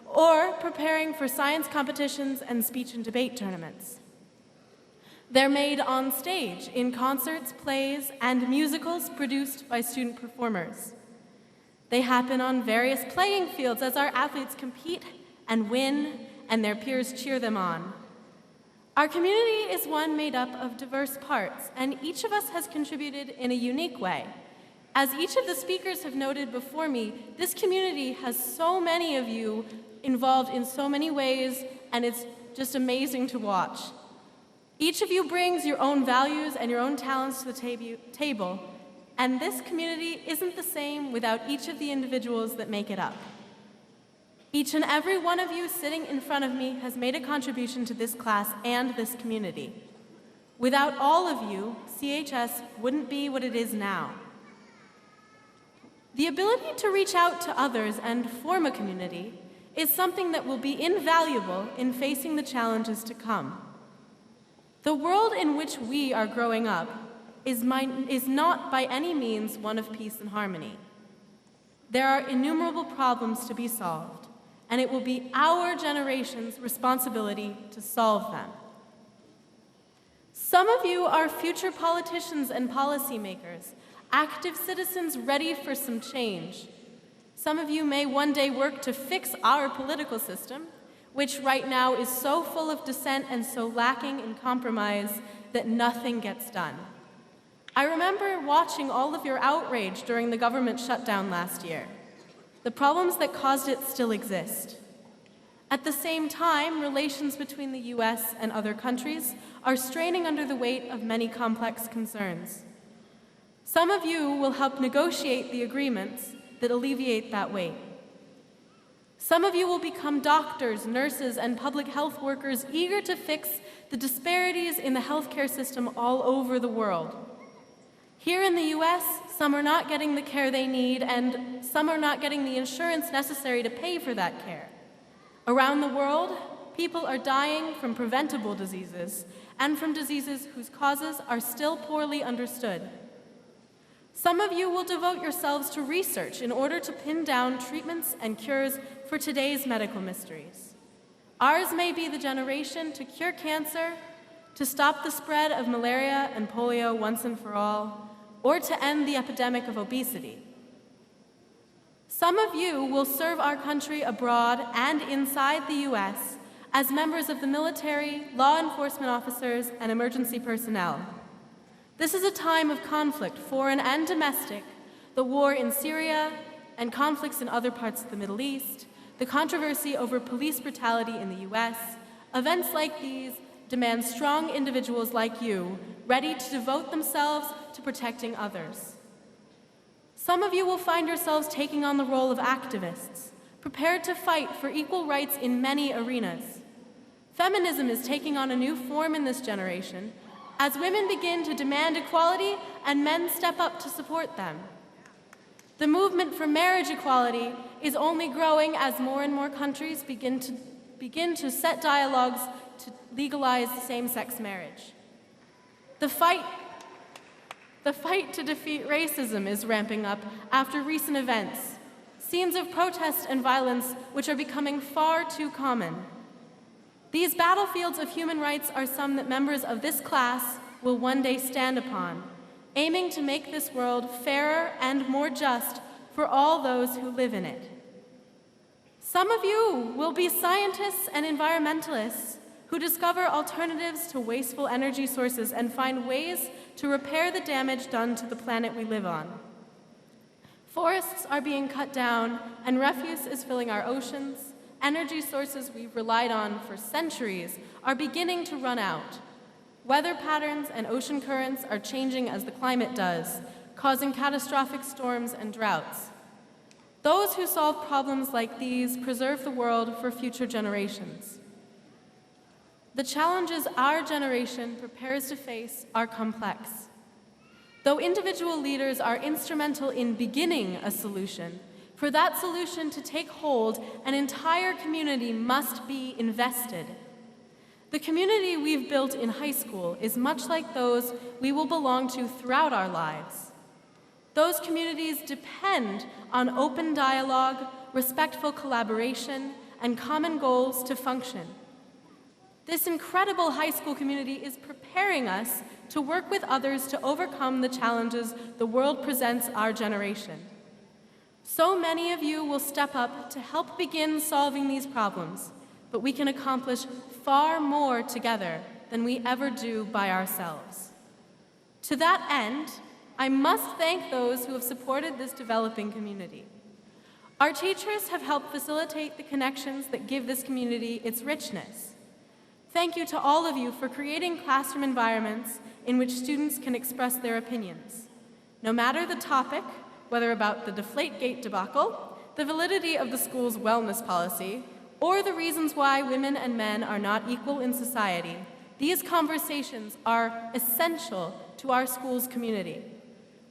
or preparing for science competitions and speech and debate tournaments. They're made on stage in concerts, plays, and musicals produced by student performers. They happen on various playing fields as our athletes compete and win, and their peers cheer them on. Our community is one made up of diverse parts, and each of us has contributed in a unique way. As each of the speakers have noted before me, this community has so many of you involved in so many ways, and it's just amazing to watch. Each of you brings your own values and your own talents to the table, and this community isn't the same without each of the individuals that make it up. Each and every one of you sitting in front of me has made a contribution to this class and this community. Without all of you, CHS wouldn't be what it is now. The ability to reach out to others and form a community is something that will be invaluable in facing the challenges to come. The world in which we are growing up is not by any means one of peace and harmony. There are innumerable problems to be solved, and it will be our generation's responsibility to solve them. Some of you are future politicians and policymakers, active citizens ready for some change. Some of you may one day work to fix our political system, which right now is so full of dissent and so lacking in compromise that nothing gets done. I remember watching all of your outrage during the government shutdown last year. The problems that caused it still exist. At the same time, relations between the US and other countries are straining under the weight of many complex concerns. Some of you will help negotiate the agreements that alleviate that weight. Some of you will become doctors, nurses, and public health workers eager to fix the disparities in the healthcare system all over the world. Here in the US, some are not getting the care they need, and some are not getting the insurance necessary to pay for that care. Around the world, people are dying from preventable diseases and from diseases whose causes are still poorly understood. Some of you will devote yourselves to research in order to pin down treatments and cures for today's medical mysteries. Ours may be the generation to cure cancer, to stop the spread of malaria and polio once and for all, or to end the epidemic of obesity. Some of you will serve our country abroad and inside the US as members of the military, law enforcement officers, and emergency personnel. This is a time of conflict, foreign and domestic, the war in Syria and conflicts in other parts of the Middle East, the controversy over police brutality in the US. Events like these demand strong individuals like you, ready to devote themselves to protecting others. Some of you will find yourselves taking on the role of activists, prepared to fight for equal rights in many arenas. Feminism is taking on a new form in this generation as women begin to demand equality and men step up to support them. The movement for marriage equality is only growing as more and more countries begin to set dialogues to legalize same-sex marriage. The fight to defeat racism is ramping up after recent events, scenes of protest and violence which are becoming far too common. These battlefields of human rights are some that members of this class will one day stand upon, aiming to make this world fairer and more just for all those who live in it. Some of you will be scientists and environmentalists who discover alternatives to wasteful energy sources and find ways to repair the damage done to the planet we live on. Forests are being cut down, and refuse is filling our oceans. Energy sources we've relied on for centuries are beginning to run out. Weather patterns and ocean currents are changing as the climate does, causing catastrophic storms and droughts. Those who solve problems like these preserve the world for future generations. The challenges our generation prepares to face are complex. Though individual leaders are instrumental in beginning a solution, for that solution to take hold, an entire community must be invested. The community we've built in high school is much like those we will belong to throughout our lives. Those communities depend on open dialogue, respectful collaboration, and common goals to function. This incredible high school community is preparing us to work with others to overcome the challenges the world presents our generation. So many of you will step up to help begin solving these problems, but we can accomplish far more together than we ever do by ourselves. To that end, I must thank those who have supported this developing community. Our teachers have helped facilitate the connections that give this community its richness. Thank you to all of you for creating classroom environments in which students can express their opinions. No matter the topic, whether about the Deflategate debacle, the validity of the school's wellness policy, or the reasons why women and men are not equal in society, These conversations are essential to our school's community.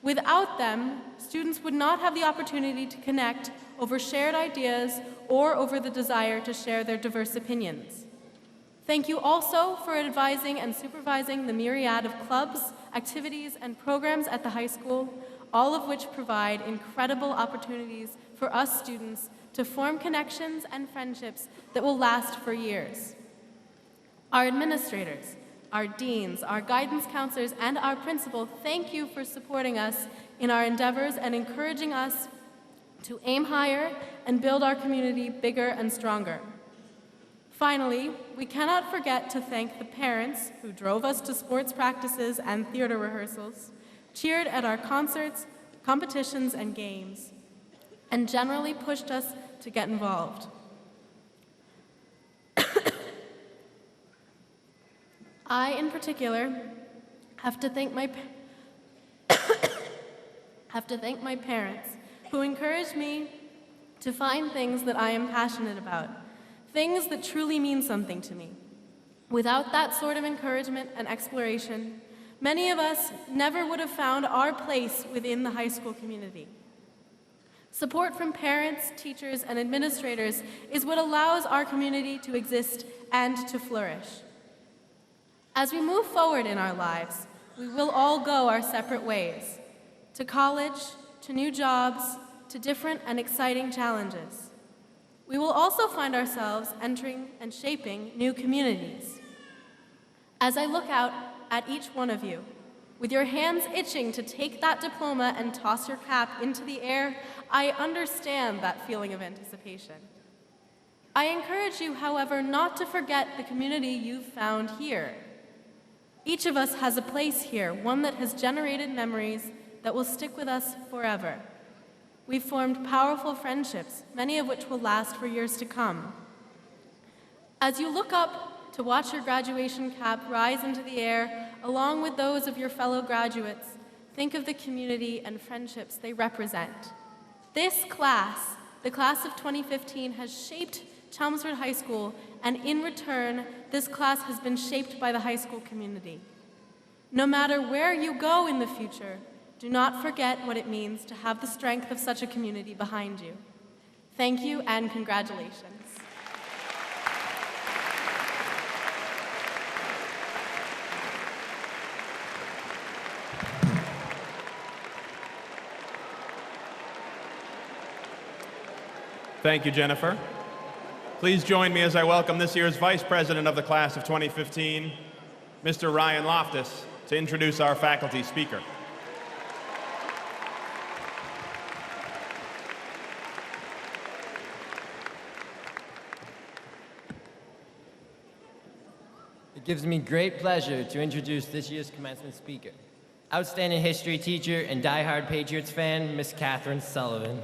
Without them, students would not have the opportunity to connect over shared ideas or over the desire to share their diverse opinions. Thank you also for advising and supervising the myriad of clubs, activities, and programs at the high school, all of which provide incredible opportunities for us students to form connections and friendships that will last for years. Our administrators, our deans, our guidance counselors, and our principal, thank you for supporting us in our endeavors and encouraging us to aim higher and build our community bigger and stronger. Finally, we cannot forget to thank the parents who drove us to sports practices and theater rehearsals, cheered at our concerts, competitions, and games, and generally pushed us to get involved. I, in particular, have to thank my parents, who encouraged me to find things that I am passionate about, things that truly mean something to me. Without that sort of encouragement and exploration, many of us never would have found our place within the high school community. Support from parents, teachers, and administrators is what allows our community to exist and to flourish. As we move forward in our lives, we will all go our separate ways, to college, to new jobs, to different and exciting challenges. We will also find ourselves entering and shaping new communities. As I look out at each one of you, with your hands itching to take that diploma and toss your cap into the air, I understand that feeling of anticipation. I encourage you, however, not to forget the community you've found here. Each of us has a place here, one that has generated memories that will stick with us forever. We've formed powerful friendships, many of which will last for years to come. As you look up to watch your graduation cap rise into the air, along with those of your fellow graduates, think of the community and friendships they represent. This class, the class of 2015, has shaped Chelmsford High School, and in return, this class has been shaped by the high school community. No matter where you go in the future, do not forget what it means to have the strength of such a community behind you. Thank you and congratulations. Thank you, Jennifer. Please join me as I welcome this year's Vice President of the Class of 2015, Mr. Ryan Loftus, to introduce our faculty speaker. It gives me great pleasure to introduce this year's commencement speaker, outstanding history teacher and diehard Patriots fan, Miss Katherine Sullivan.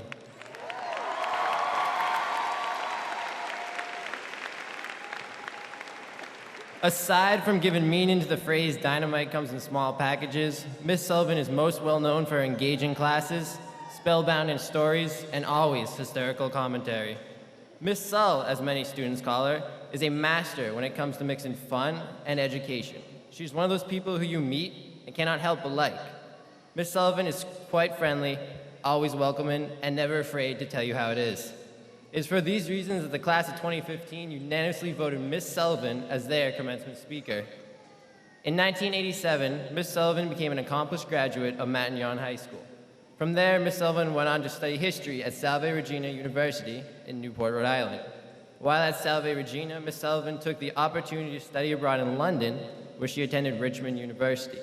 Aside from giving meaning to the phrase dynamite comes in small packages, Miss Sullivan is most well known for her engaging classes, spellbound in stories, and always hysterical commentary. Miss Sull, as many students call her, is a master when it comes to mixing fun and education. She's one of those people who you meet and cannot help but like. Miss Sullivan is quite friendly, always welcoming, and never afraid to tell you how it is. It is for these reasons that the class of 2015 unanimously voted Miss Sullivan as their commencement speaker. In 1987, Miss Sullivan became an accomplished graduate of Matignon High School. From there, Miss Sullivan went on to study history at Salve Regina University in Newport, Rhode Island. While at Salve Regina, Miss Sullivan took the opportunity to study abroad in London, where she attended Richmond University.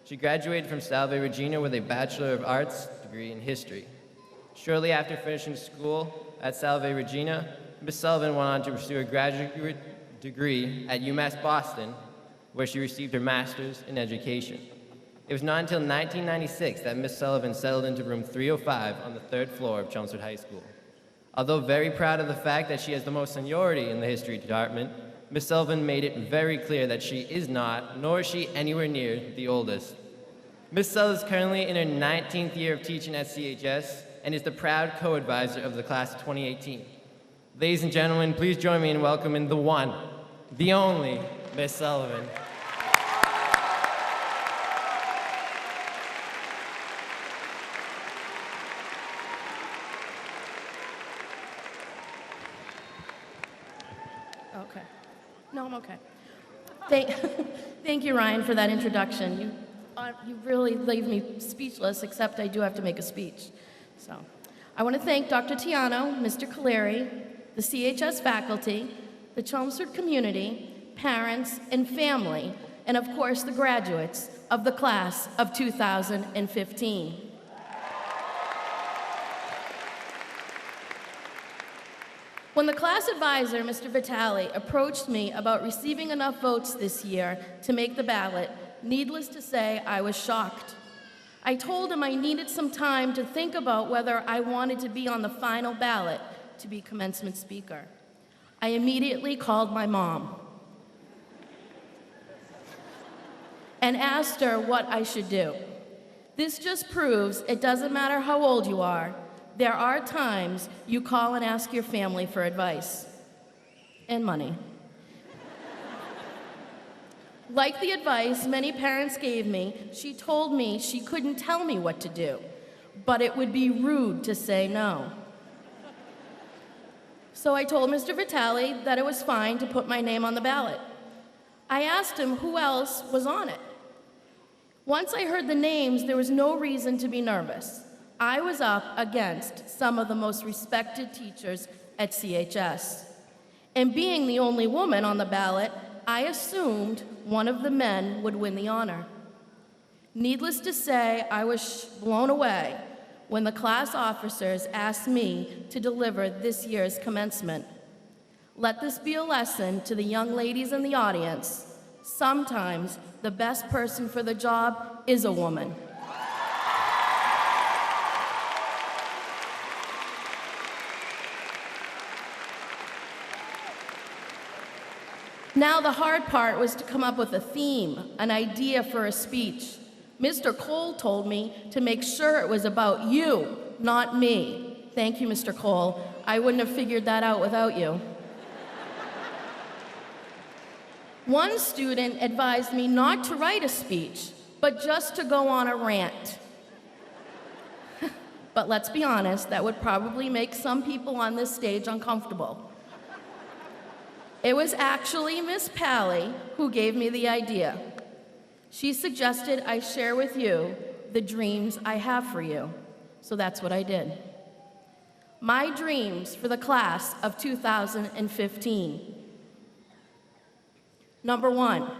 She graduated from Salve Regina with a Bachelor of Arts degree in history. Shortly after finishing school at Salve Regina, Miss Sullivan went on to pursue a graduate degree at UMass Boston, where she received her master's in education. It was not until 1996 that Miss Sullivan settled into room 305 on the 3rd floor of Chelmsford High School. Although very proud of the fact that she has the most seniority in the history department, Miss Sullivan made it very clear that she is not, nor is she anywhere near, the oldest. Miss Sullivan is currently in her 19th year of teaching at CHS and is the proud co-advisor of the class of 2018. Ladies and gentlemen, please join me in welcoming the one, the only, Miss Sullivan. Okay. No, I'm okay. Thank you, Ryan, for that introduction. You really leave me speechless, except I do have to make a speech. So, I want to thank Dr. Tiano, Mr. Caleri, the CHS faculty, the Chelmsford community, parents, and family, and of course the graduates of the class of 2015. When the class advisor, Mr. Vitale, approached me about receiving enough votes this year to make the ballot, needless to say, I was shocked. I told him I needed some time to think about whether I wanted to be on the final ballot to be commencement speaker. I immediately called my mom and asked her what I should do. This just proves it doesn't matter how old you are. There are times you call and ask your family for advice and money. Like the advice many parents gave me, she told me she couldn't tell me what to do, but it would be rude to say no. So I told Mr. Vitale that it was fine to put my name on the ballot. I asked him who else was on it. Once I heard the names, there was no reason to be nervous. I was up against some of the most respected teachers at CHS. And being the only woman on the ballot, I assumed one of the men would win the honor. Needless to say, I was blown away when the class officers asked me to deliver this year's commencement. Let this be a lesson to the young ladies in the audience. Sometimes the best person for the job is a woman. Now the hard part was to come up with a theme, an idea for a speech. Mr. Cole told me to make sure it was about you, not me. Thank you, Mr. Cole. I wouldn't have figured that out without you. One student advised me not to write a speech, but just to go on a rant. But let's be honest, that would probably make some people on this stage uncomfortable. It was actually Miss Pally who gave me the idea. She suggested I share with you the dreams I have for you. So that's what I did. My dreams for the class of 2015. Number one,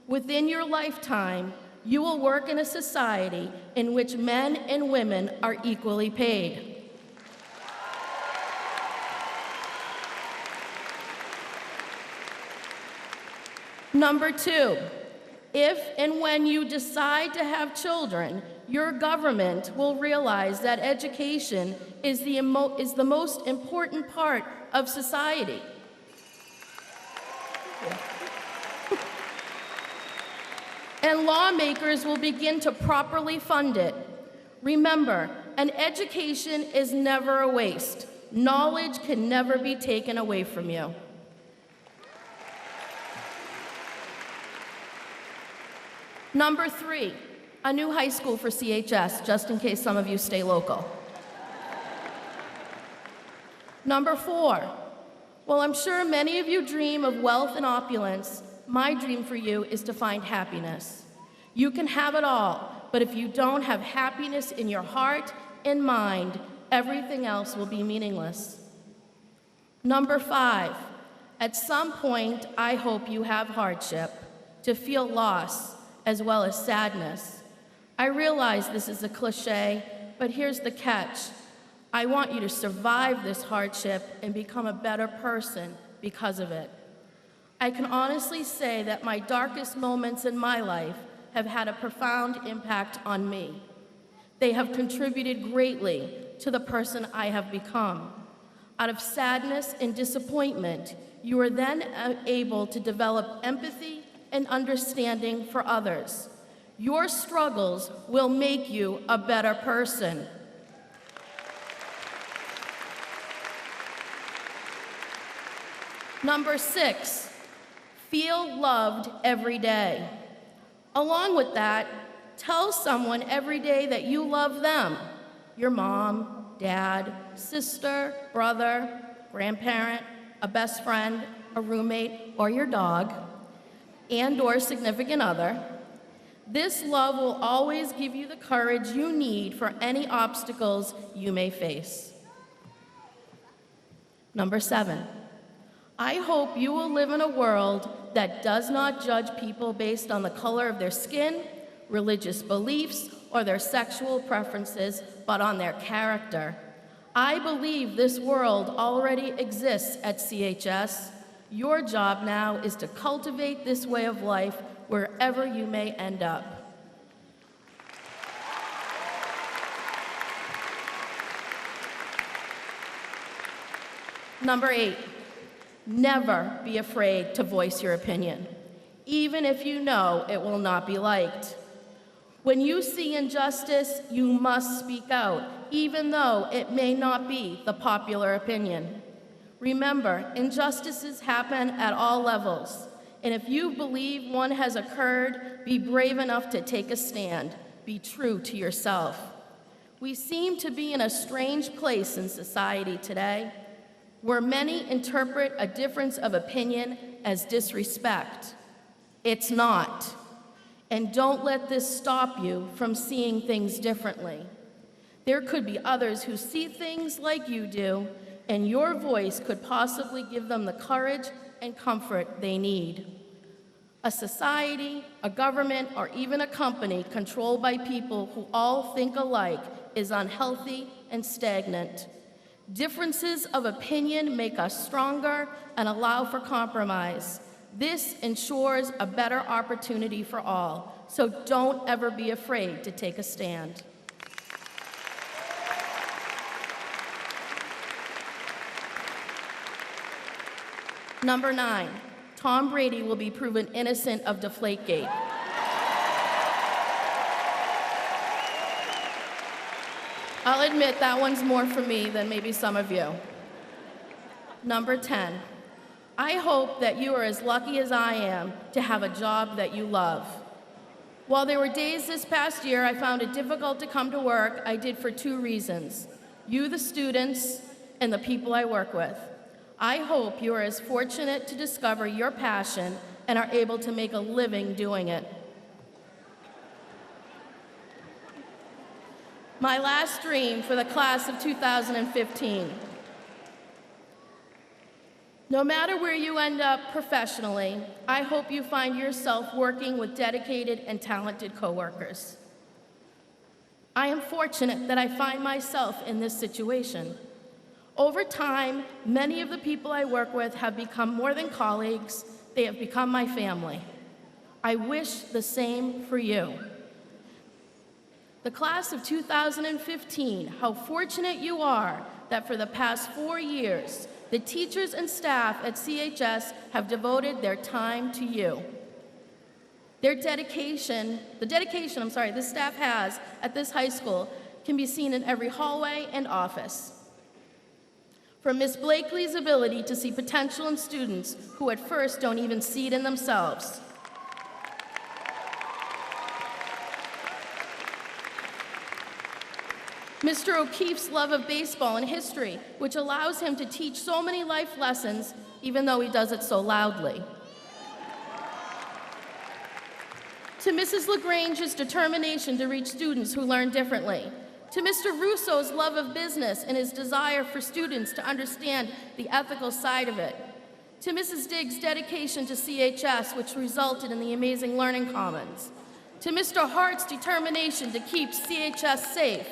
within your lifetime, you will work in a society in which men and women are equally paid. Number two, if and when you decide to have children, your government will realize that education is the most important part of society. And lawmakers will begin to properly fund it. Remember, an education is never a waste. Knowledge can never be taken away from you. Number three, a new high school for CHS, just in case some of you stay local. Number four, well, I'm sure many of you dream of wealth and opulence. My dream for you is to find happiness. You can have it all, but if you don't have happiness in your heart and mind, everything else will be meaningless. Number five, at some point, I hope you have hardship, to feel loss, as well as sadness. I realize this is a cliche, but here's the catch. I want you to survive this hardship and become a better person because of it. I can honestly say that my darkest moments in my life have had a profound impact on me. They have contributed greatly to the person I have become. Out of sadness and disappointment, you are then able to develop empathy and understanding for others. Your struggles will make you a better person. Number six, feel loved every day. Along with that, tell someone every day that you love them. Your mom, dad, sister, brother, grandparent, a best friend, a roommate, or your dog, and/or significant other. This love will always give you the courage you need for any obstacles you may face. Number 7, I hope you will live in a world that does not judge people based on the color of their skin, religious beliefs, or their sexual preferences, but on their character. I believe this world already exists at CHS. Your job now is to cultivate this way of life wherever you may end up. Number 8, never be afraid to voice your opinion, even if you know it will not be liked. When you see injustice, you must speak out, even though it may not be the popular opinion. Remember, injustices happen at all levels, and if you believe one has occurred, be brave enough to take a stand. Be true to yourself. We seem to be in a strange place in society today, where many interpret a difference of opinion as disrespect. It's not. And don't let this stop you from seeing things differently. There could be others who see things like you do, and your voice could possibly give them the courage and comfort they need. A society, a government, or even a company controlled by people who all think alike is unhealthy and stagnant. Differences of opinion make us stronger and allow for compromise. This ensures a better opportunity for all, so don't ever be afraid to take a stand. Number 9, Tom Brady will be proven innocent of Deflategate. I'll admit that one's more for me than maybe some of you. Number 10, I hope that you are as lucky as I am to have a job that you love. While there were days this past year I found it difficult to come to work, I did for 2 reasons: you, the students, and the people I work with. I hope you are as fortunate to discover your passion and are able to make a living doing it. My last dream for the class of 2015. No matter where you end up professionally, I hope you find yourself working with dedicated and talented coworkers. I am fortunate that I find myself in this situation. Over time, many of the people I work with have become more than colleagues, they have become my family. I wish the same for you. The class of 2015, how fortunate you are that for the past 4 years, the teachers and staff at CHS have devoted their time to you. The dedication this staff has at this high school can be seen in every hallway and office. From Miss Blakely's ability to see potential in students who at first don't even see it in themselves. Mr. O'Keefe's love of baseball and history, which allows him to teach so many life lessons, even though he does it so loudly. To Mrs. LaGrange's determination to reach students who learn differently. To Mr. Russo's love of business and his desire for students to understand the ethical side of it. To Mrs. Diggs' dedication to CHS, which resulted in the amazing Learning Commons. To Mr. Hart's determination to keep CHS safe.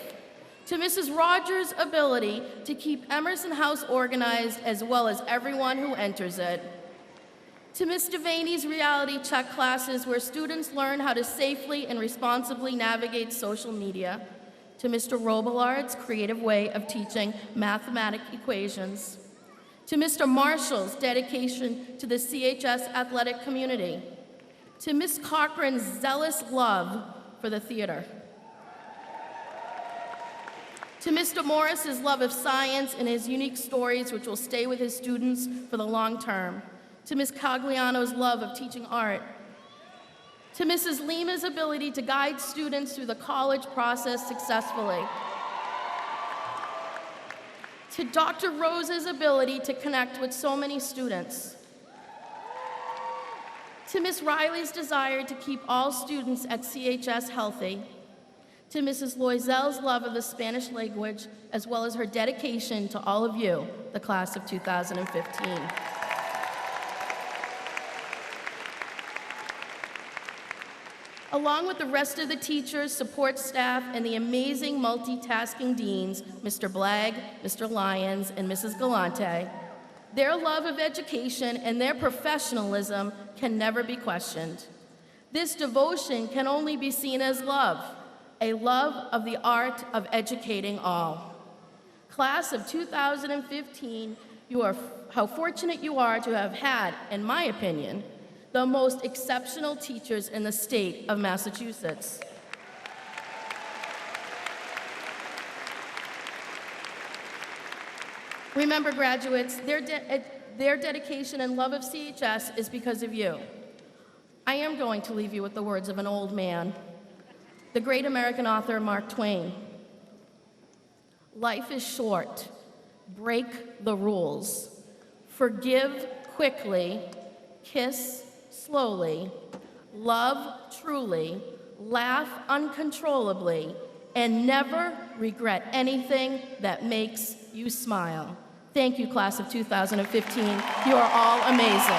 To Mrs. Rogers' ability to keep Emerson House organized as well as everyone who enters it. To Ms. Devaney's reality check classes where students learn how to safely and responsibly navigate social media. To Mr. Robillard's creative way of teaching mathematical equations. To Mr. Marshall's dedication to the CHS athletic community. To Ms. Cochran's zealous love for the theater. To Mr. Morris's love of science and his unique stories which will stay with his students for the long term. To Ms. Cogliano's love of teaching art. To Mrs. Lima's ability to guide students through the college process successfully. To Dr. Rose's ability to connect with so many students. to Ms. Riley's desire to keep all students at CHS healthy, to Mrs. Loisel's love of the Spanish language, as well as her dedication to all of you, the class of 2015. Along with the rest of the teachers, support staff, and the amazing multitasking deans, Mr. Blagg, Mr. Lyons, and Mrs. Galante, their love of education and their professionalism can never be questioned. This devotion can only be seen as love, a love of the art of educating all. Class of 2015, how fortunate you are to have had, in my opinion, the most exceptional teachers in the state of Massachusetts. Remember, graduates, their dedication and love of CHS is because of you. I am going to leave you with the words of an old man, the great American author Mark Twain. Life is short. Break the rules. Forgive quickly. Kiss slowly. Love truly. Laugh uncontrollably. And never regret anything that makes you smile. Thank you, class of 2015. You are all amazing.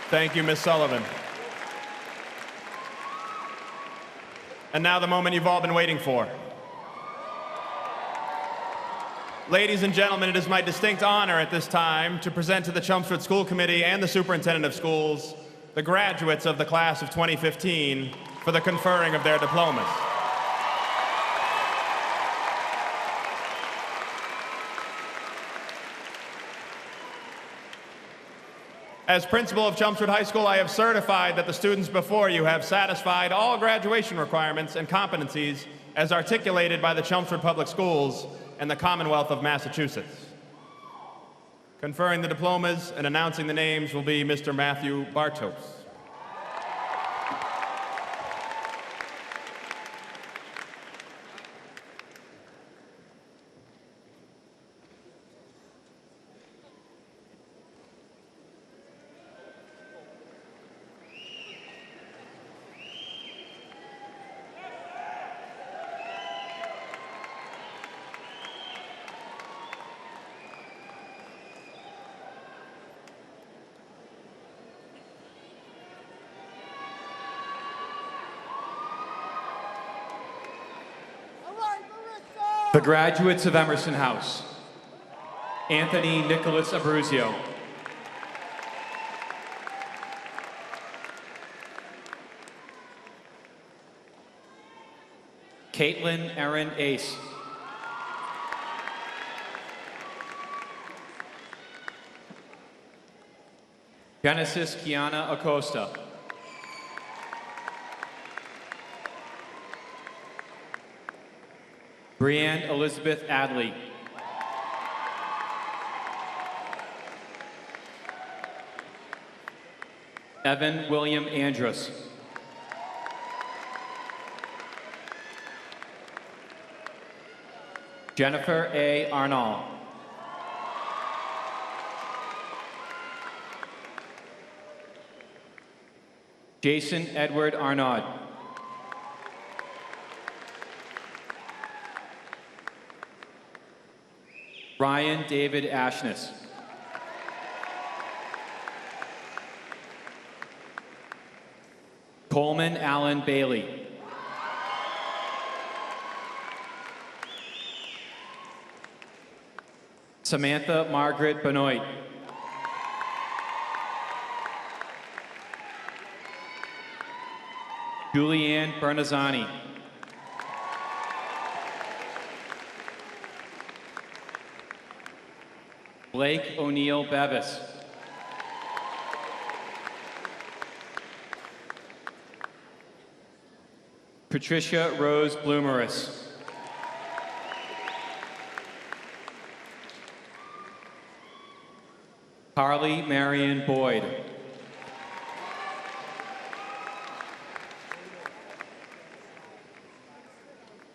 Thank you, Ms. Sullivan. And now the moment you've all been waiting for. Ladies and gentlemen, it is my distinct honor at this time to present to the Chelmsford School Committee and the Superintendent of Schools the graduates of the class of 2015 for the conferring of their diplomas. As principal of Chelmsford High School, I have certified that the students before you have satisfied all graduation requirements and competencies as articulated by the Chelmsford Public Schools and the Commonwealth of Massachusetts. Conferring the diplomas and announcing the names will be Mr. Matthew Bartos. The graduates of Emerson House: Anthony Nicholas Abruzio, Caitlin Erin Ace, Genesis Kiana Acosta, Brianne Elizabeth Adley, Evan William Andrus, Jennifer A. Arnall, Jason Edward Arnaud, Ryan David Ashness, Coleman Allen Bailey, Samantha Margaret Benoit, Julianne Bernazzani, Blake O'Neill Bevis, Patricia Rose Bloomeris, Carly Marion Boyd.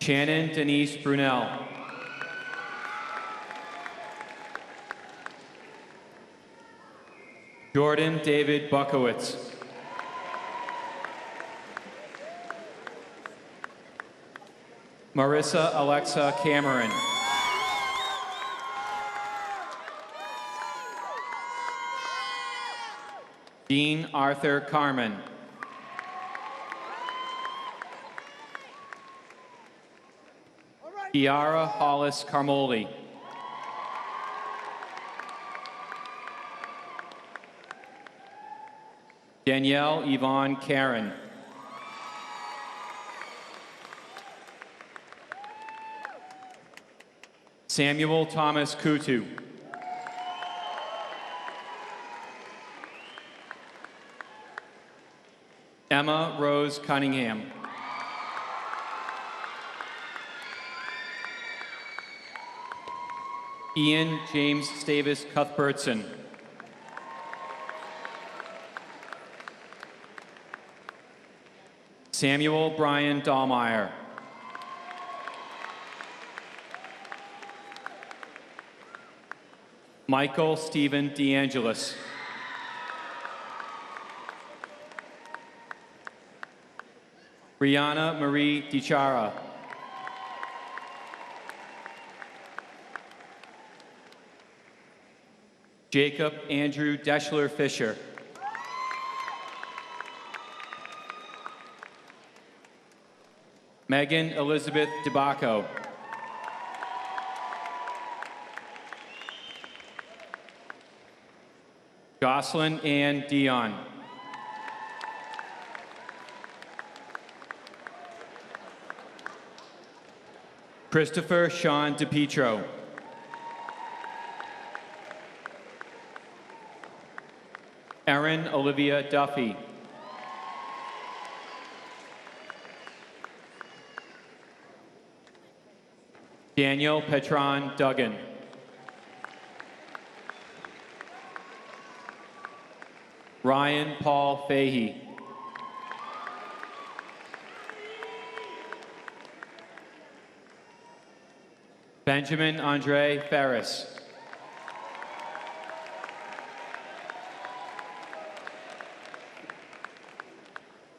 Shannon Denise Brunel. Jordan David Buckowitz. Marissa Alexa Cameron. Dean Arthur Carmen. Kiara Hollis Carmoli. Danielle Yvonne Karen. Samuel Thomas Kutu. Emma Rose Cunningham. Ian James Stavis Cuthbertson. Samuel Brian Dahlmeyer. Michael Stephen DeAngelis. Brianna Marie DiChara. Jacob Andrew Deschler Fisher. Megan Elizabeth DeBacco. Jocelyn Ann Dion. Christopher Sean DePietro. Erin Olivia Duffy. Daniel Petron Duggan. Ryan Paul Fahey. Benjamin Andre Ferris.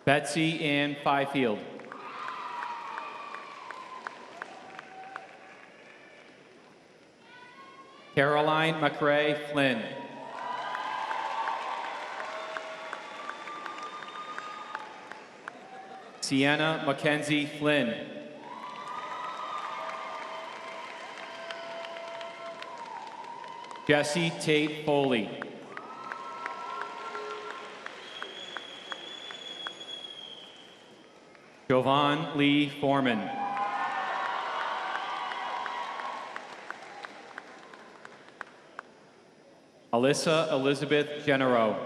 Betsy Ann Fifield. Caroline McRae Flynn. Sienna Mackenzie Flynn. Jesse Tate Foley. Jovan Lee Foreman. Alyssa Elizabeth Genero.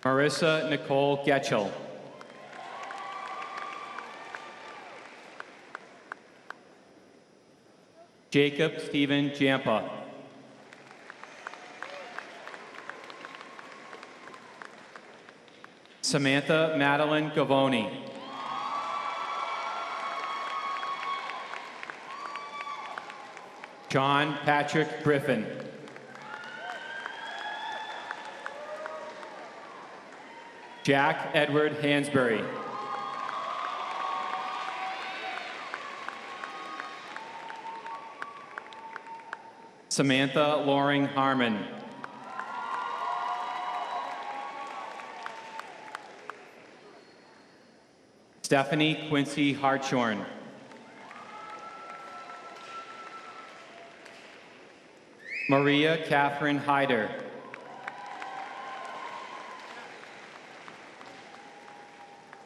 Marissa Nicole Getchell. Jacob Stephen Jampa. Samantha Madeline Gavoni. John Patrick Griffin. Jack Edward Hansberry. Samantha Loring Harmon. Stephanie Quincy Hartshorn. Maria Catherine Hyder.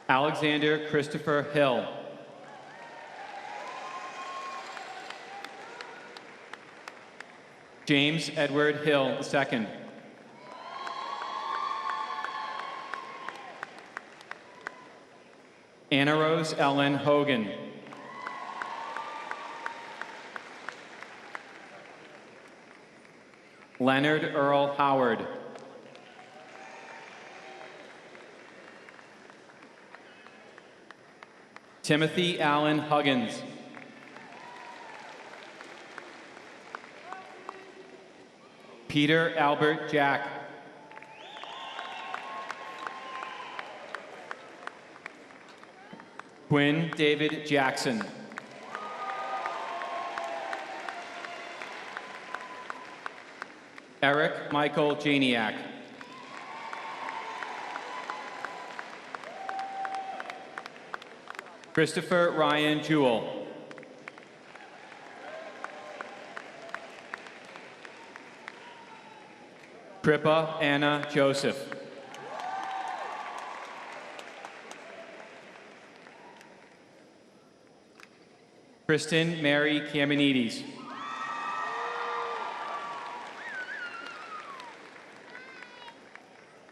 Alexander Christopher Hill. James Edward Hill II. Anna Rose Ellen Hogan. Leonard Earl Howard. Timothy Allen Huggins. Peter Albert Jack. Quinn David Jackson. Eric Michael Janiak. Christopher Ryan Jewell. Kripa Anna Joseph. Kristen Mary Kamenides.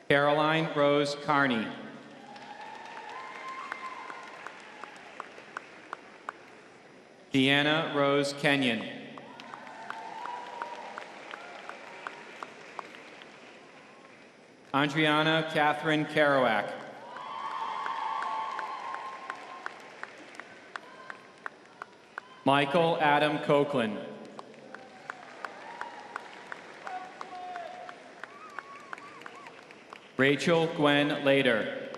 Caroline Rose Carney. Deanna Rose Kenyon. Andriana Catherine Kerouac. Michael Adam Copeland. Rachel Gwen Lader.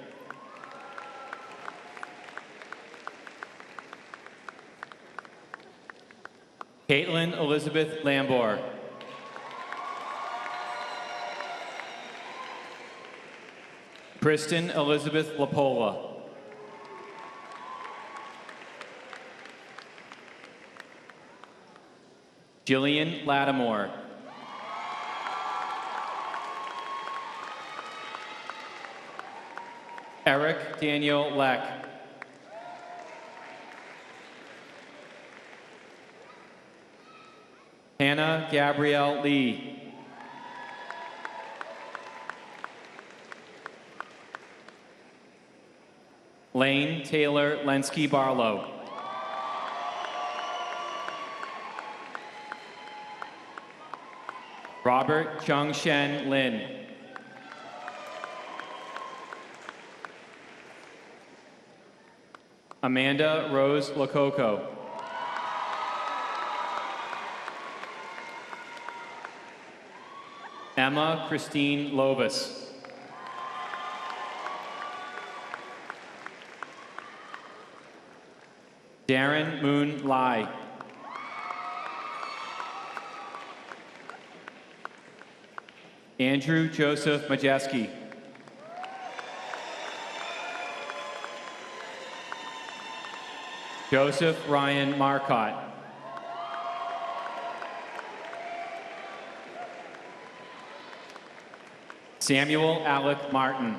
Caitlin Elizabeth Lambor. Kristen Elizabeth Lapola. Jillian Lattimore. Eric Daniel Leck. Hannah Gabrielle Lee. Lane Taylor Lenski Barlow. Robert Chung Shen Lin. Amanda Rose Lococo. Emma Christine Lobus. Darren Moon Lai. Andrew Joseph Majeski. Joseph Ryan Marcotte. Samuel Alec Martin.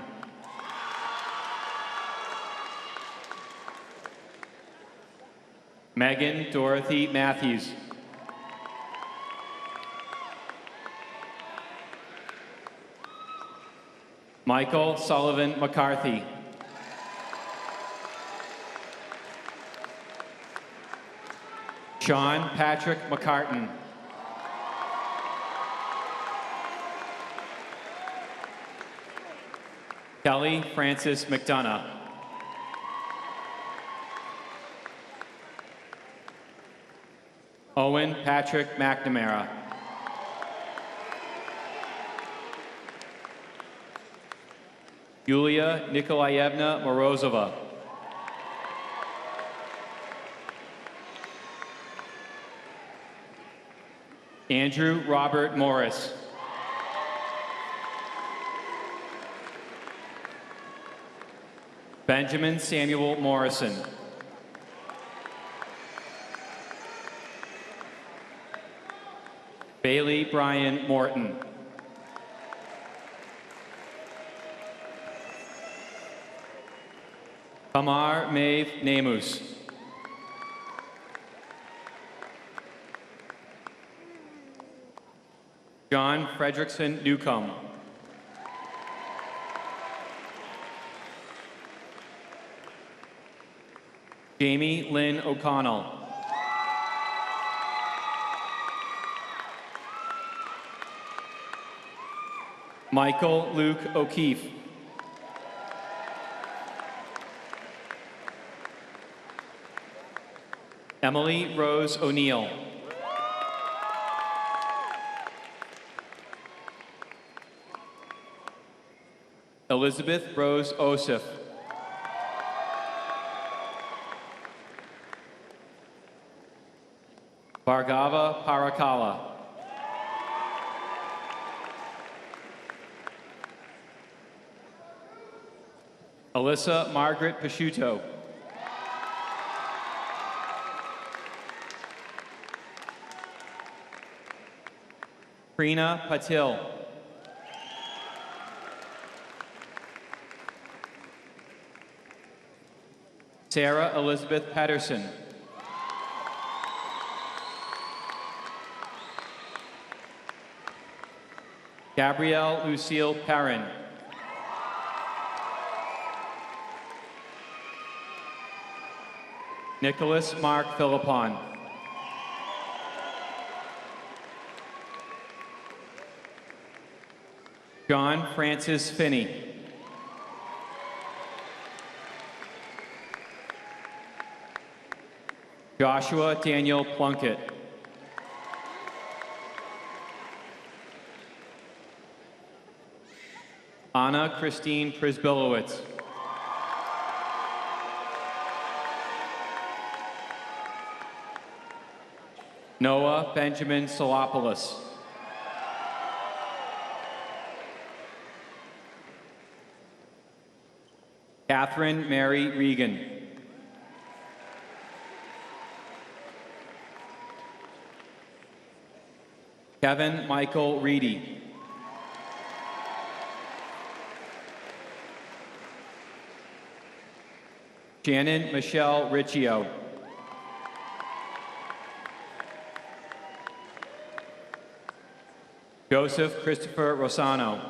Megan Dorothy Matthews. Michael Sullivan McCarthy. Sean Patrick McCartan. Kelly Francis McDonough. Owen Patrick McNamara. Yulia Nikolaevna Morozova. Andrew Robert Morris. Benjamin Samuel Morrison. Bailey Brian Morton. Kamar Maeve Namus. John Fredrickson Newcomb. Jamie Lynn O'Connell. Michael Luke O'Keefe. Emily Rose O'Neill. Elizabeth Rose Osif. Bhargava Parakala. Alyssa Margaret Pisciuto. Prina Patil. Sarah Elizabeth Patterson. Gabrielle Lucille Perrin. Nicholas Mark Philippon. John Francis Finney. Joshua Daniel Plunkett. Anna Christine Prisbilowitz. Noah Benjamin Solopoulos. Catherine Mary Regan. Kevin Michael Reedy. Shannon Michelle Riccio. Joseph Christopher Rosano.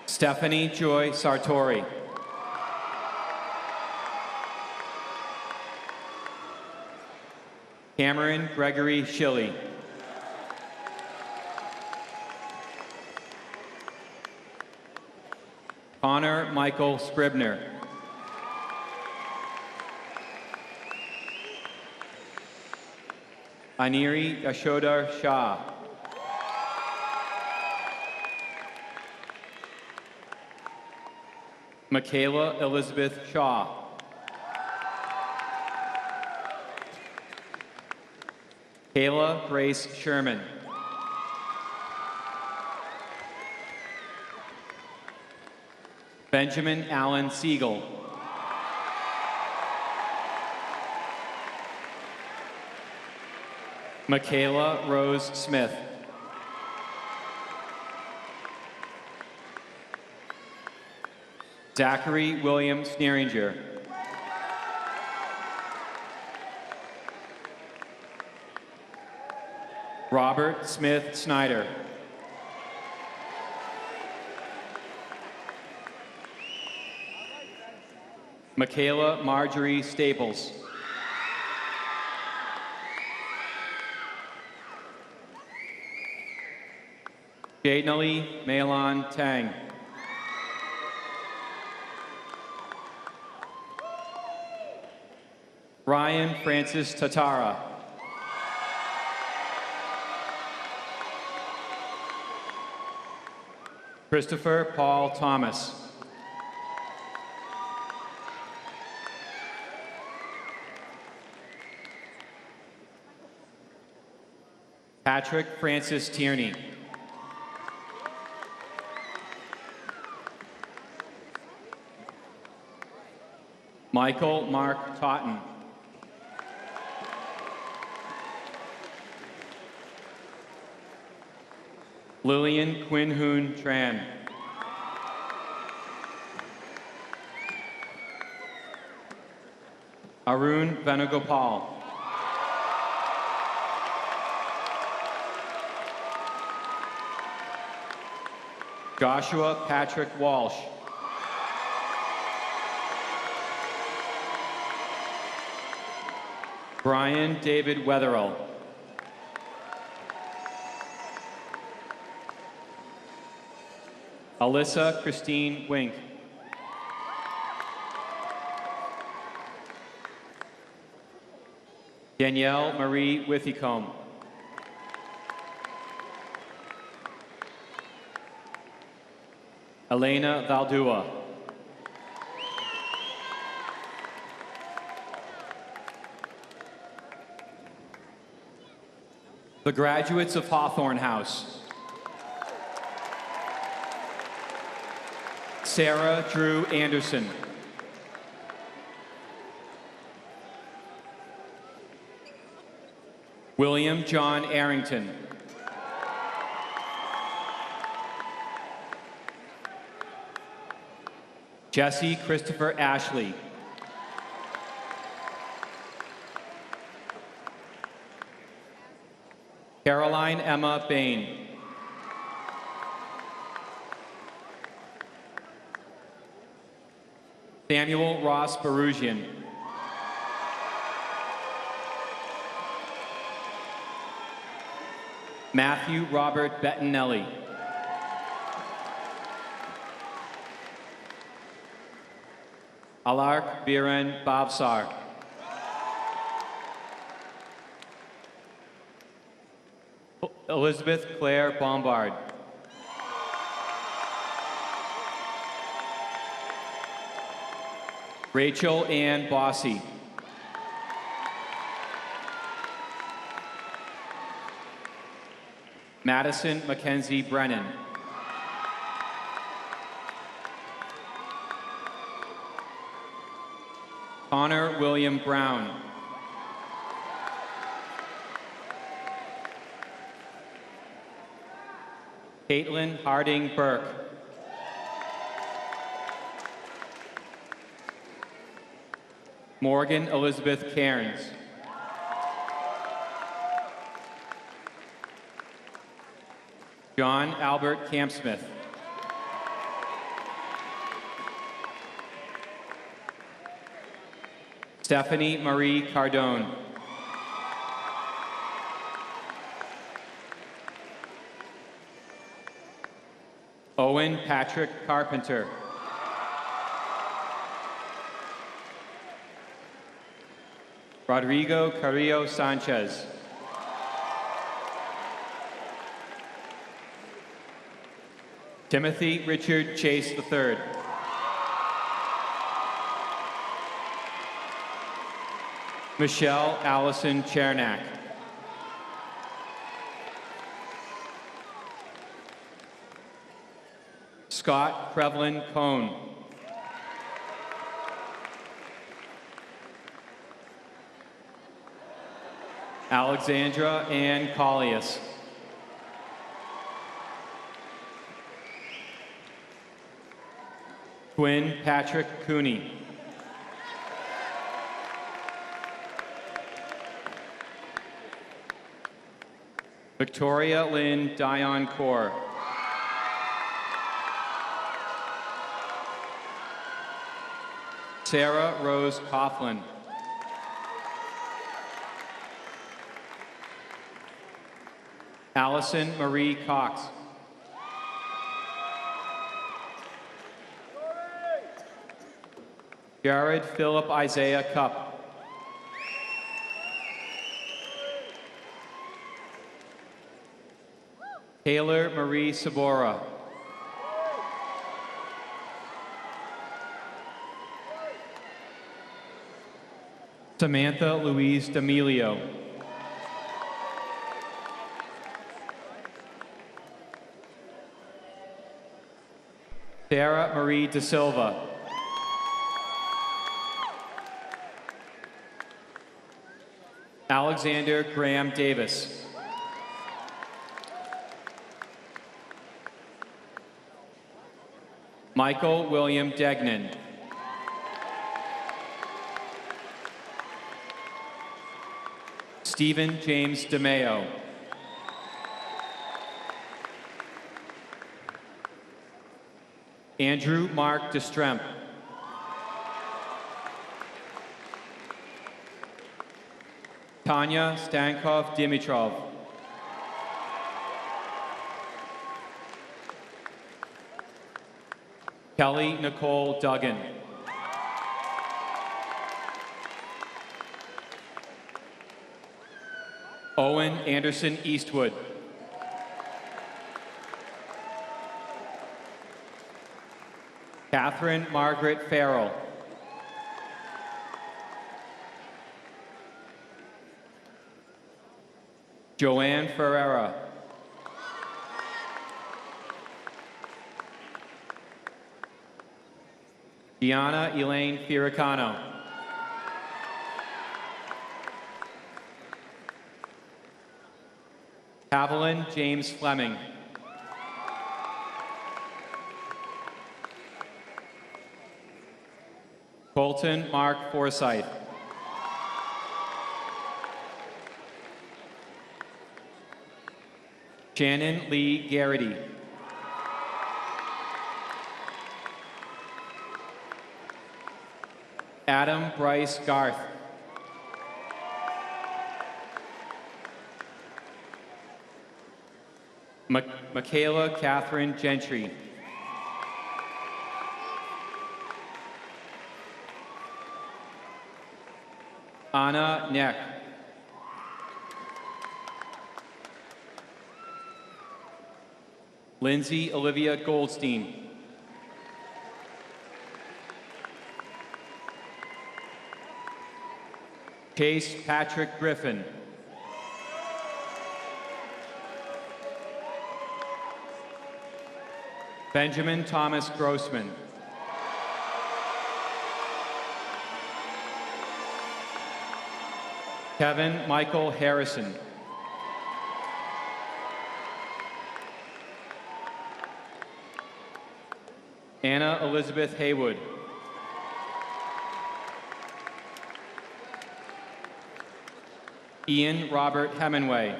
Stephanie Joy Sartori. Cameron Gregory Schilly. Connor Michael Scribner. Aniri Yashodhar Shah. Michaela Elizabeth Shaw. Kayla Grace Sherman. Benjamin Allen Siegel. Michaela Rose Smith. Zachary William Sneeringer. Robert Smith Snyder. Michaela Marjorie Staples. Jadenali Maylon Tang. Ryan Francis Tatara. Christopher Paul Thomas. Patrick Francis Tierney. Michael Mark Totten. Lillian Quinn-Hoon Tran. Arun Venugopal. Joshua Patrick Walsh. Brian David Wetherill. Alyssa Christine Wink. Danielle Marie Withicombe. Elena Valdua. The graduates of Hawthorne House. Sarah Drew Anderson. William John Arrington. Jesse Christopher Ashley. Caroline Emma Bain. Samuel Ross Barugian. Matthew Robert Bettinelli. Alark Biren Babsar. Elizabeth Claire Bombard. Rachel Ann Bossy. Madison Mackenzie Brennan. Connor William Brown. Caitlin Harding Burke. Morgan Elizabeth Cairns. John Albert Campsmith. Stephanie Marie Cardone. Owen Patrick Carpenter. Rodrigo Carrillo Sanchez. Timothy Richard Chase III. Michelle Allison Chernak. Scott Krevlin Cohn. Alexandra Ann Collius. Quinn Patrick Cooney. Victoria Lynn Dion Kaur. Sarah Rose Coughlin. Allison Marie Cox. Jared Philip Isaiah Cup. Taylor Marie Sabora. Samantha Louise D'Amelio. Sarah Marie De Silva. Alexander Graham Davis. Michael William Degnan. Stephen James DeMeo. Andrew Mark Destremp. Tanya Stankov Dimitrov. Kelly Nicole Duggan. Owen Anderson Eastwood. Catherine Margaret Farrell. Joanne Ferreira. Gianna Elaine Firicano. Haviland James Fleming. Colton Mark Forsyth. Shannon Lee Garrity. Adam Bryce Garth. Michaela Catherine Gentry. Anna Neck. Lindsay Olivia Goldstein. Chase Patrick Griffin. Benjamin Thomas Grossman. Kevin Michael Harrison. Anna Elizabeth Haywood. Ian Robert Hemingway.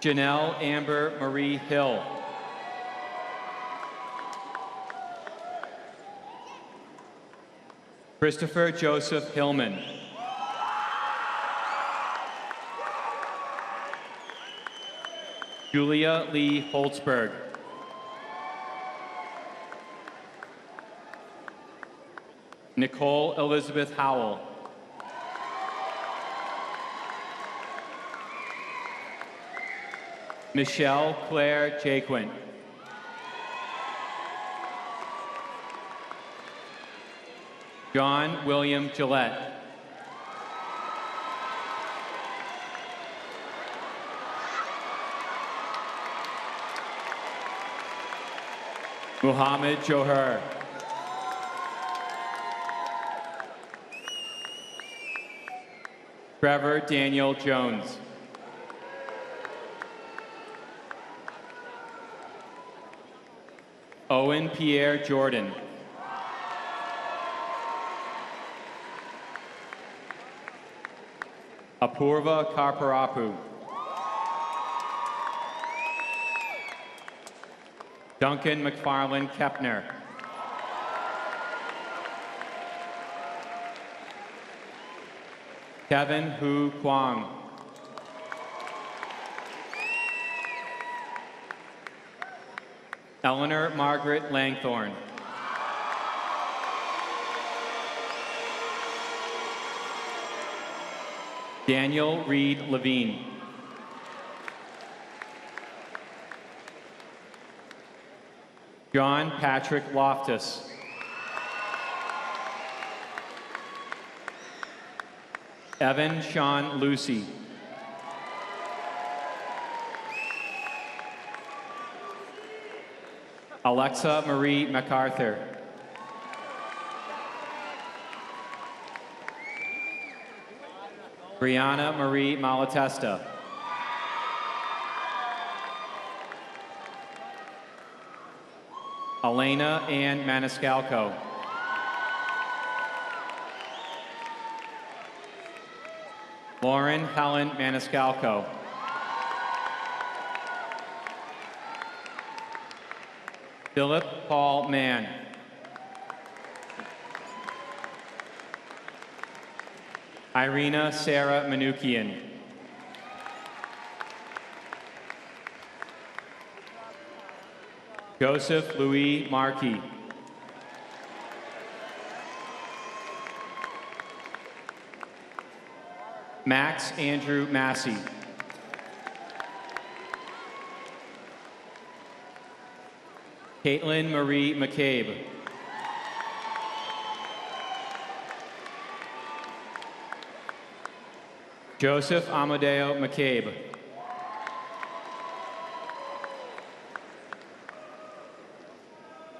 Janelle Amber Marie Hill. Christopher Joseph Hillman. Julia Lee Holtzberg. Nicole Elizabeth Howell. Michelle Claire Jaquin. John William Gillette. Muhammad Johar. Trevor Daniel Jones. Owen Pierre Jordan. Apurva Karparapu. Duncan McFarland Kepner. Kevin Hu Kwang. Eleanor Margaret Langthorne. Daniel Reed Levine. John Patrick Loftus. Evan Sean Lucy. Alexa Marie MacArthur. Brianna Marie Malatesta. Elena Ann Maniscalco. Lauren Helen Maniscalco. Philip Paul Mann. Irina Sarah Manukian. Joseph Louis Markey. Max Andrew Massey. Caitlin Marie McCabe. Joseph Amadeo McCabe.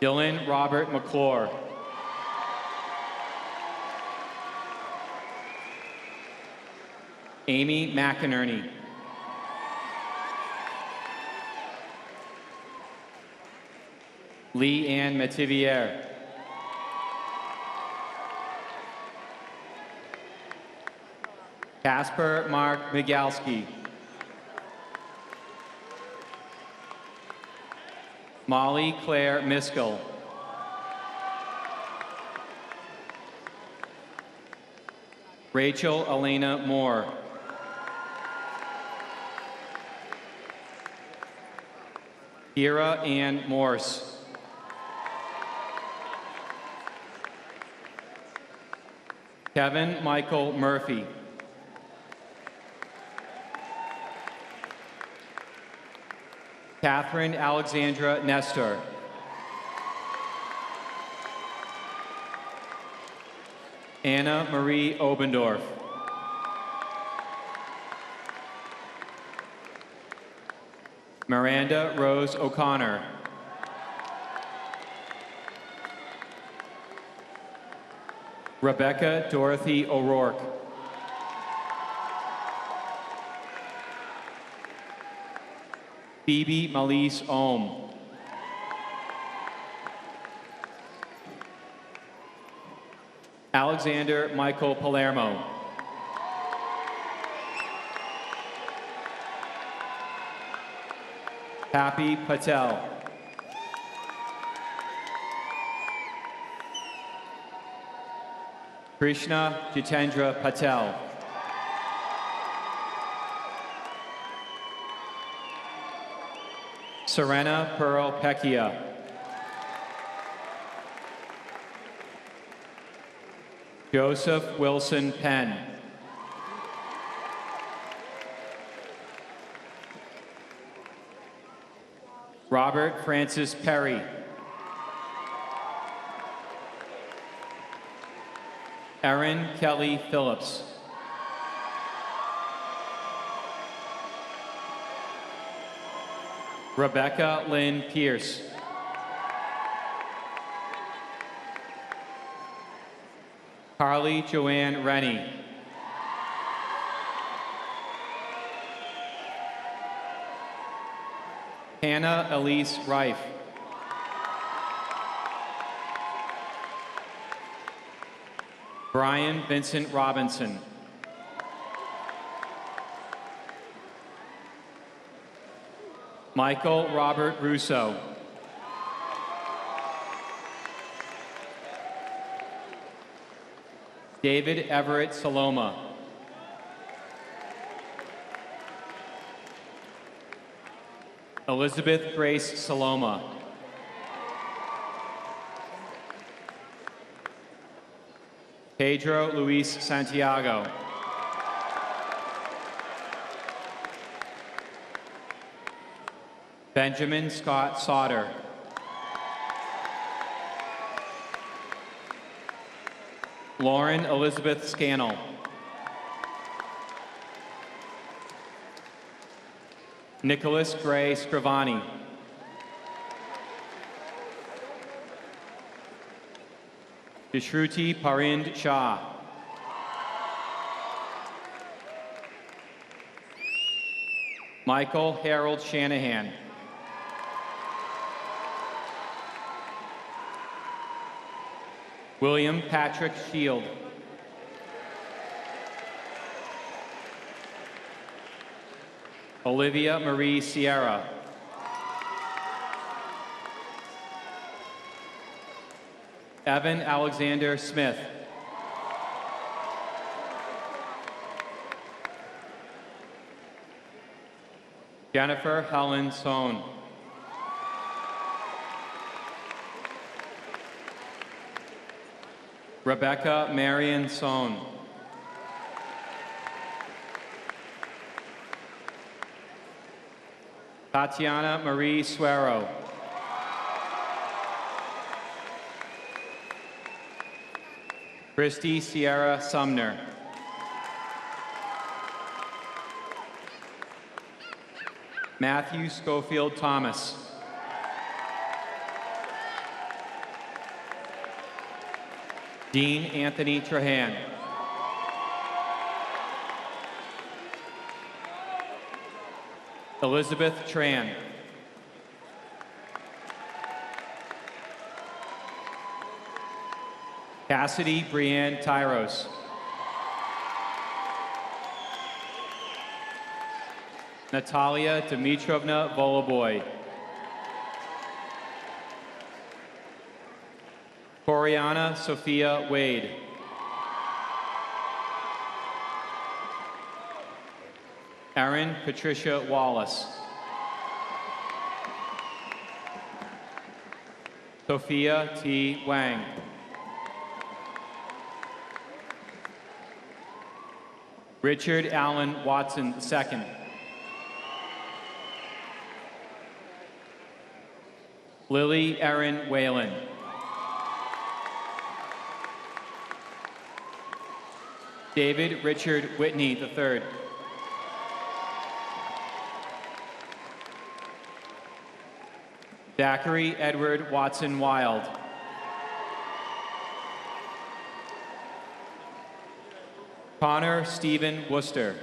Dylan Robert McClure. Amy McInerney. Lee Ann Metivier. Casper Mark Migalski. Molly Claire Miskell. Rachel Elena Moore. Kira Ann Morse. Kevin Michael Murphy. Catherine Alexandra Nestor. Anna Marie Obendorf. Miranda Rose O'Connor. Rebecca Dorothy O'Rourke. Phoebe Malise Ohm. Alexander Michael Palermo. Happy Patel. Krishna Jitendra Patel. Serena Pearl Pecchia. Joseph Wilson Penn. Robert Francis Perry. Erin Kelly Phillips. Rebecca Lynn Pierce. Carly Joanne Rennie. Hannah Elise Reif. Brian Vincent Robinson. Michael Robert Russo. David Everett Saloma. Elizabeth Grace Saloma. Pedro Luis Santiago. Benjamin Scott Sauter. Lauren Elizabeth Scannell. Nicholas Gray Scrivani. Dishruti Parind Shah. Michael Harold Shanahan. William Patrick Shield. Olivia Marie Sierra. Evan Alexander Smith. Jennifer Helen Sohn. Rebecca Marion Sohn. Tatiana Marie Suero. Christy Sierra Sumner. Matthew Schofield Thomas. Dean Anthony Trahan. Elizabeth Tran. Cassidy Brianne Tyros. Natalia Dmitrovna Voloboy. Coriana Sophia Wade. Erin Patricia Wallace. Sophia T. Wang. Richard Allen Watson II. Lily Erin Whalen. David Richard Whitney III. Zachary Edward Watson Wild. Connor Stephen Worcester.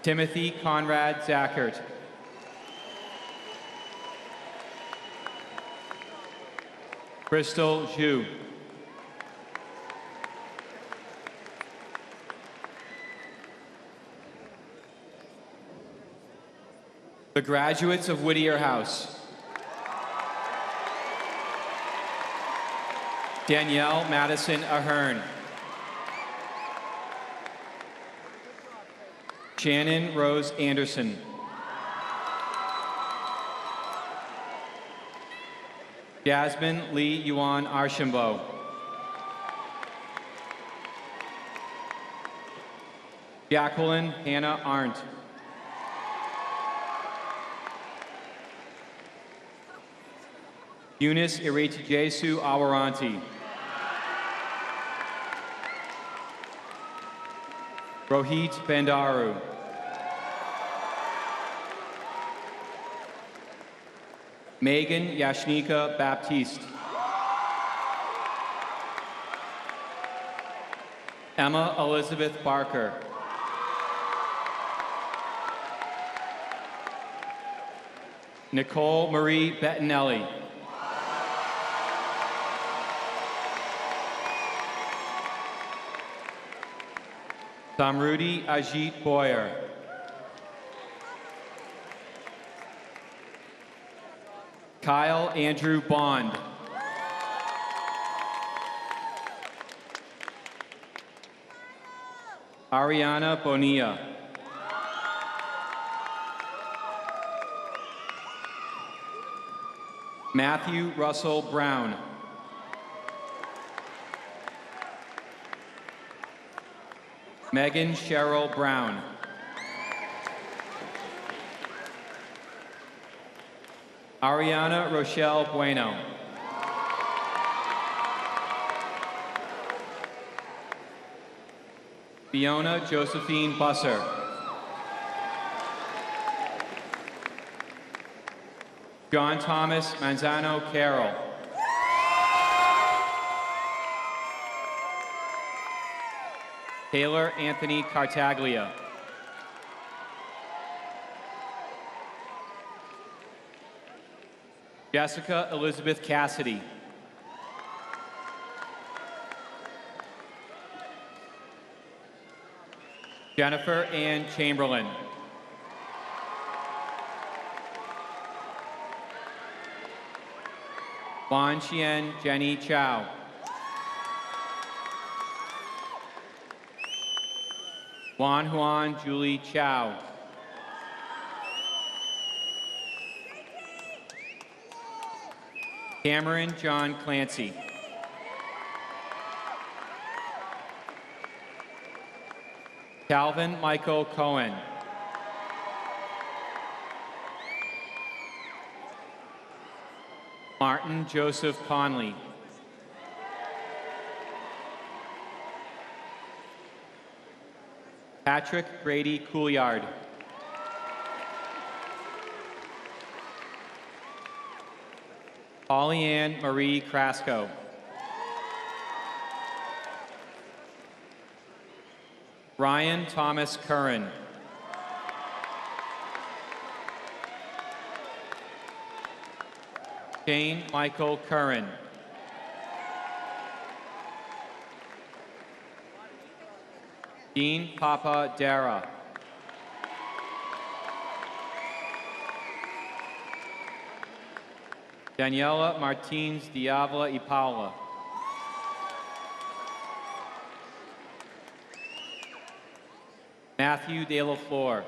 Timothy Conrad Zachert. Crystal Zhu. The graduates of Whittier House. Danielle Madison Ahern. Shannon Rose Anderson. Jasmine Lee Yuan Archambault. Jacqueline Hannah Arndt. Eunice Ireti-Jesu Awaranti. Rohit Bandaru. Megan Yashnika Baptiste. Emma Elizabeth Barker. Nicole Marie Bettinelli. Samrudi Ajit Boyer. Kyle Andrew Bond. Ariana Bonilla. Matthew Russell Brown. Megan Cheryl Brown. Ariana Rochelle Bueno. Fiona Josephine Busser. John Thomas Manzano Carroll. Taylor Anthony Cartaglia. Jessica Elizabeth Cassidy. Jennifer Ann Chamberlain. Wan Xian Jenny Chow. Wan Huan Julie Chow. Cameron John Clancy. Calvin Michael Cohen. Martin Joseph Conley. Patrick Grady Couillard. Pollyann Marie Crasco. Ryan Thomas Curran. Shane Michael Curran. Dean Papa Dara. Daniela Martins Diavla y Paula. Matthew De La Flor.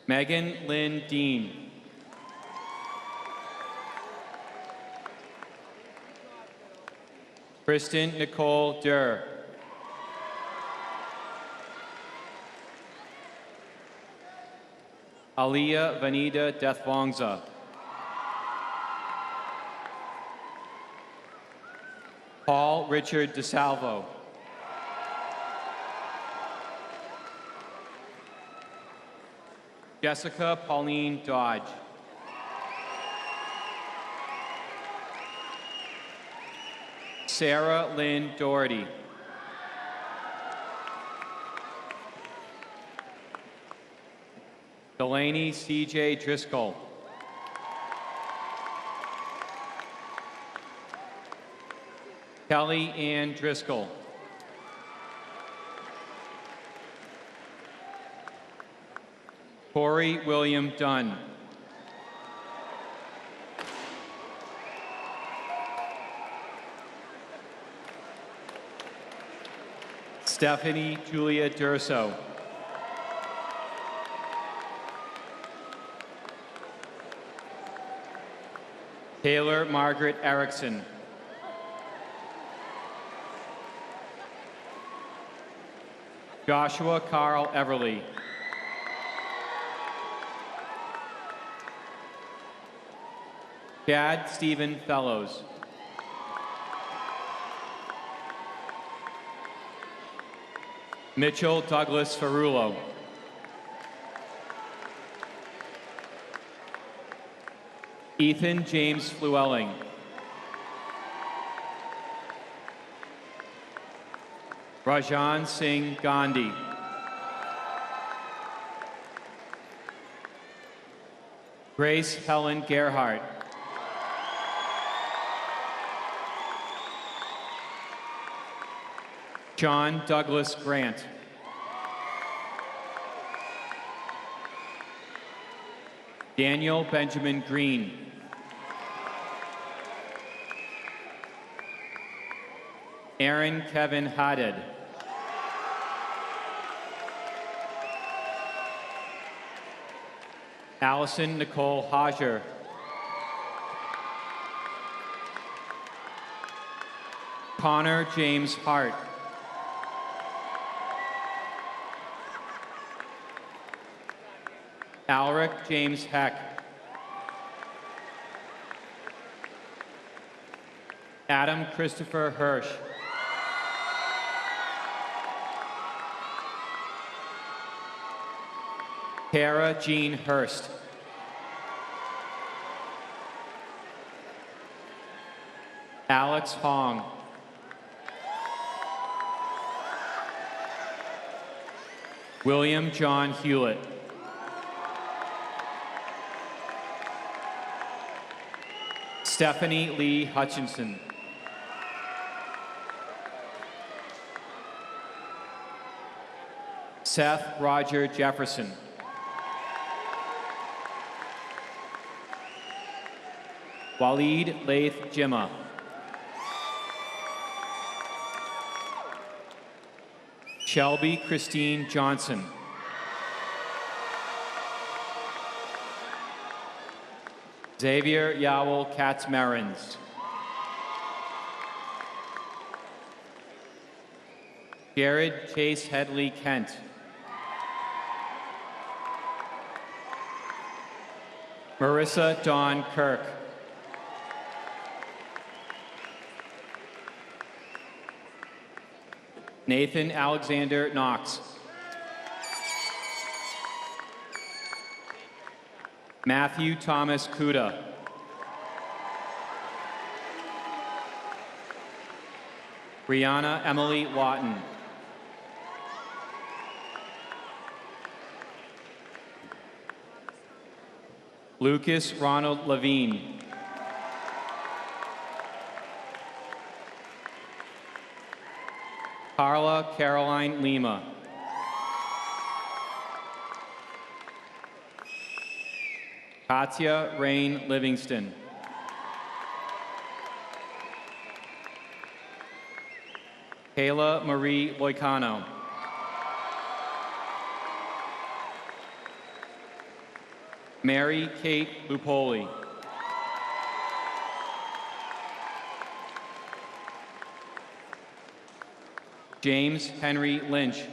Megan Lynn Dean. Kristen Nicole Durr. Aliyah Vanida Deathwongza. Paul Richard DeSalvo. Jessica Pauline Dodge. Sarah Lynn Doherty. Delaney C.J. Driscoll. Kelly Ann Driscoll. Corey William Dunn. Stephanie Julia Durso. Taylor Margaret Erickson. Joshua Carl Everly. Chad Stephen Fellows. Mitchell Douglas Ferrulo. Ethan James Flewelling. Rajan Singh Gandhi. Grace Helen Gerhardt. John Douglas Grant. Daniel Benjamin Green. Aaron Kevin Haddad. Allison Nicole Hodger. Connor James Hart. Alric James Heck. Adam Christopher Hirsch. Kara Jean Hurst. Alex Hong. William John Hewlett. Stephanie Lee Hutchinson. Seth Roger Jefferson. Waleed Laith Jimma. Shelby Christine Johnson. Xavier Yowell Katzmerins. Jared Chase Headley Kent. Marissa Dawn Kirk. Nathan Alexander Knox. Matthew Thomas Kuda. Brianna Emily Lawton. Lucas Ronald Levine. Carla Caroline Lima. Katya Rain Livingston. Kayla Marie Loicano. Mary Kate Lupoli. James Henry Lynch.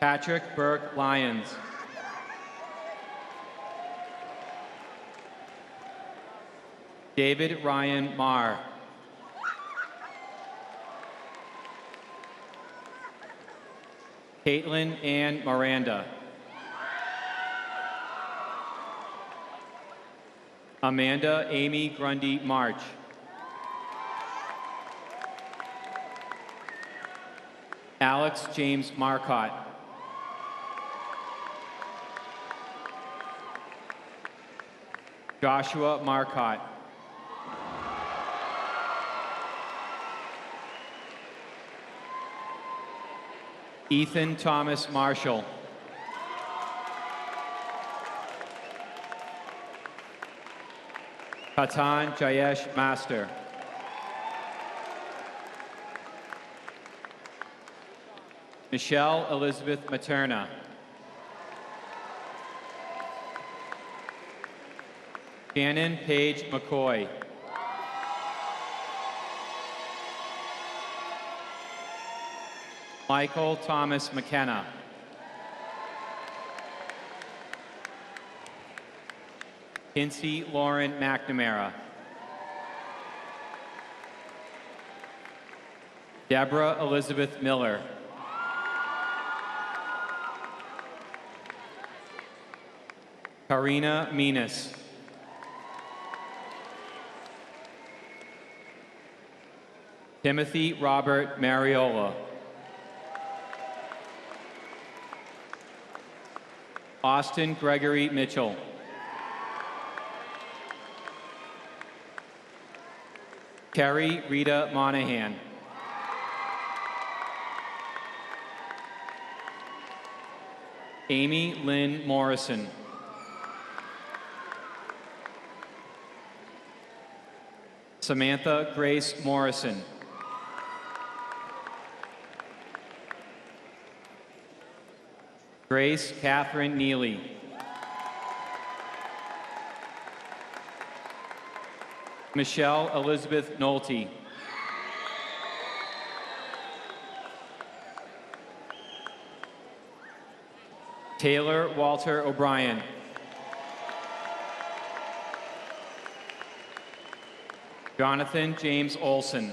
Patrick Burke Lyons. David Ryan Marr. Caitlin Ann Miranda. Amanda Amy Grundy March. Alex James Marcotte. Joshua Marcotte. Ethan Thomas Marshall. Patan Jayesh Master. Michelle Elizabeth Materna. Shannon Paige McCoy. Michael Thomas McKenna. Kinsey Lauren McNamara. Deborah Elizabeth Miller. Karina Minas. Timothy Robert Mariola. Austin Gregory Mitchell. Carrie Rita Monahan. Amy Lynn Morrison. Samantha Grace Morrison. Grace Catherine Neely. Michelle Elizabeth Nolte. Taylor Walter O'Brien. Jonathan James Olson.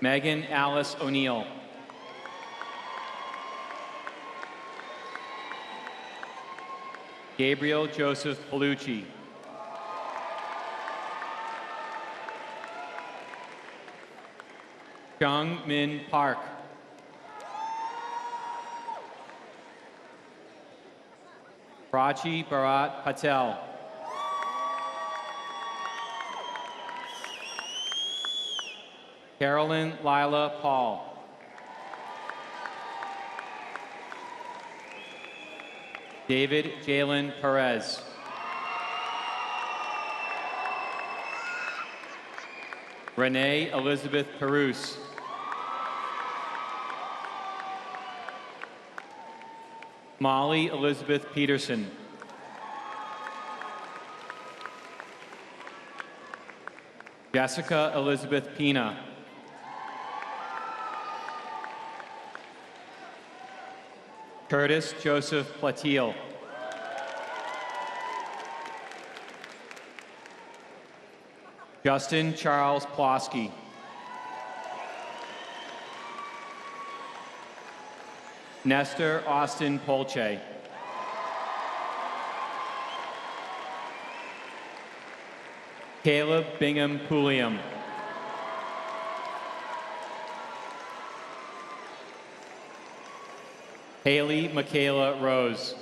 Megan Alice O'Neill. Gabriel Joseph Palucci. Chung Min Park. Prachi Bharat Patel. Carolyn Lila Paul. David Jalen Perez. Renee Elizabeth Peruse. Molly Elizabeth Peterson. Jessica Elizabeth Pina. Curtis Joseph Platil. Justin Charles Plosky. Nestor Austin Polche. Caleb Bingham Pulliam. Haley Michaela Rose.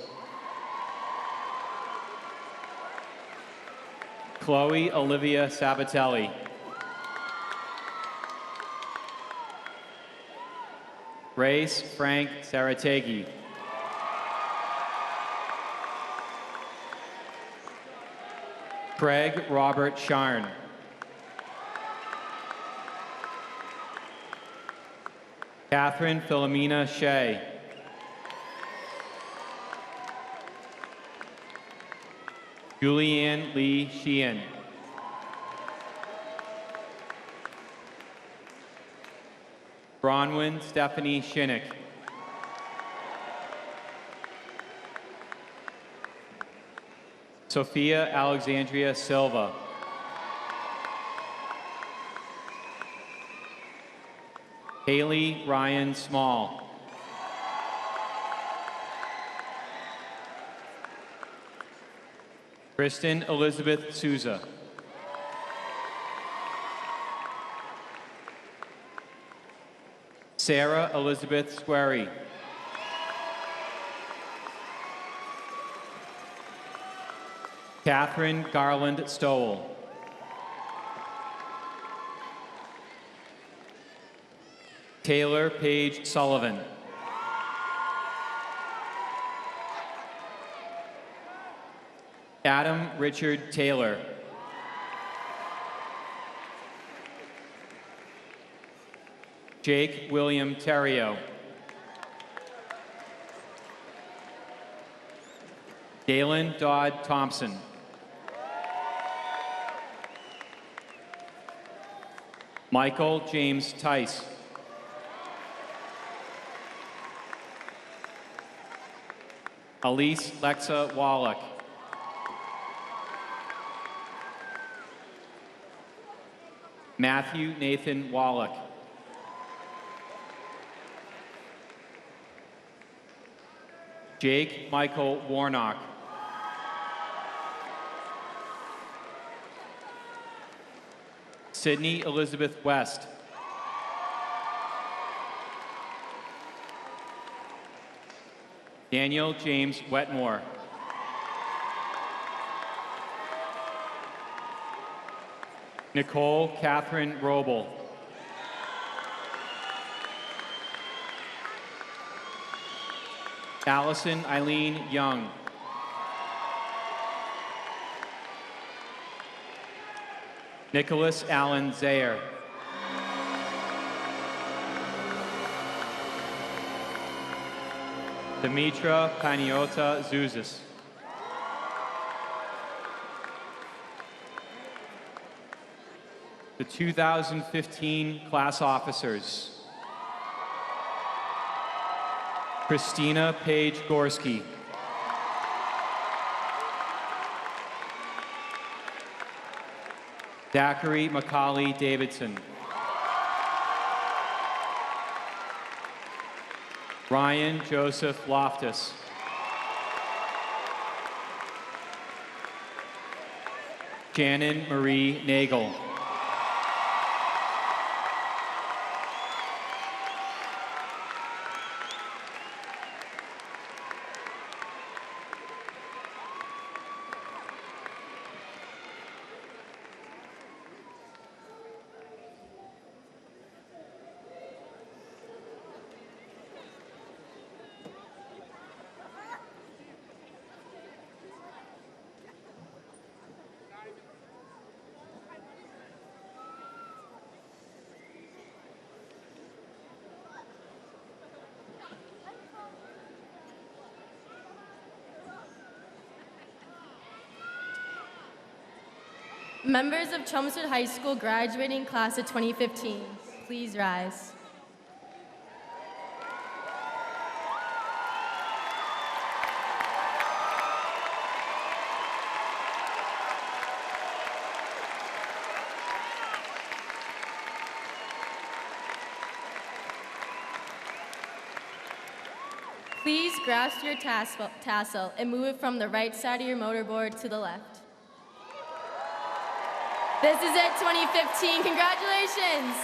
Chloe Olivia Sabatelli. Race Frank Sarategui. Craig Robert Sharn. Catherine Philomena Shea. Julianne Lee Sheehan. Bronwyn Stephanie Shinnick. Sophia Alexandria Silva. Haley Ryan Small. Kristen Elizabeth Souza. Sarah Elizabeth Squarey. Catherine Garland Stowell. Taylor Paige Sullivan. Adam Richard Taylor. Jake William Terrio. Galen Dodd Thompson. Michael James Tice. Elise Lexa Wallach. Matthew Nathan Wallach. Jake Michael Warnock. Sydney Elizabeth West. Daniel James Wetmore. Nicole Catherine Roble. Allison Eileen Young. Nicholas Allen Zayer. Dimitra Paniota Zouzis. The 2015 class officers. Christina Paige Gorski. Zachary Macaulay Davidson. Ryan Joseph Loftus. Shannon Marie Nagel. Members of Chelmsford High School graduating class of 2015, please rise. Please grasp your tassel and move it from the right side of your motorboard to the left. This is it, 2015. Congratulations.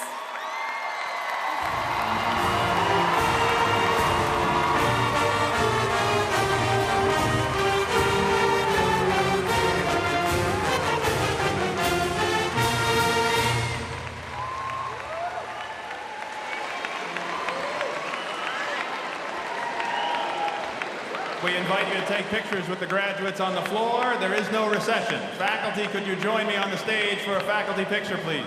We invite you to take pictures with the graduates on the floor. There is no recession. Faculty, could you join me on the stage for a faculty picture, please?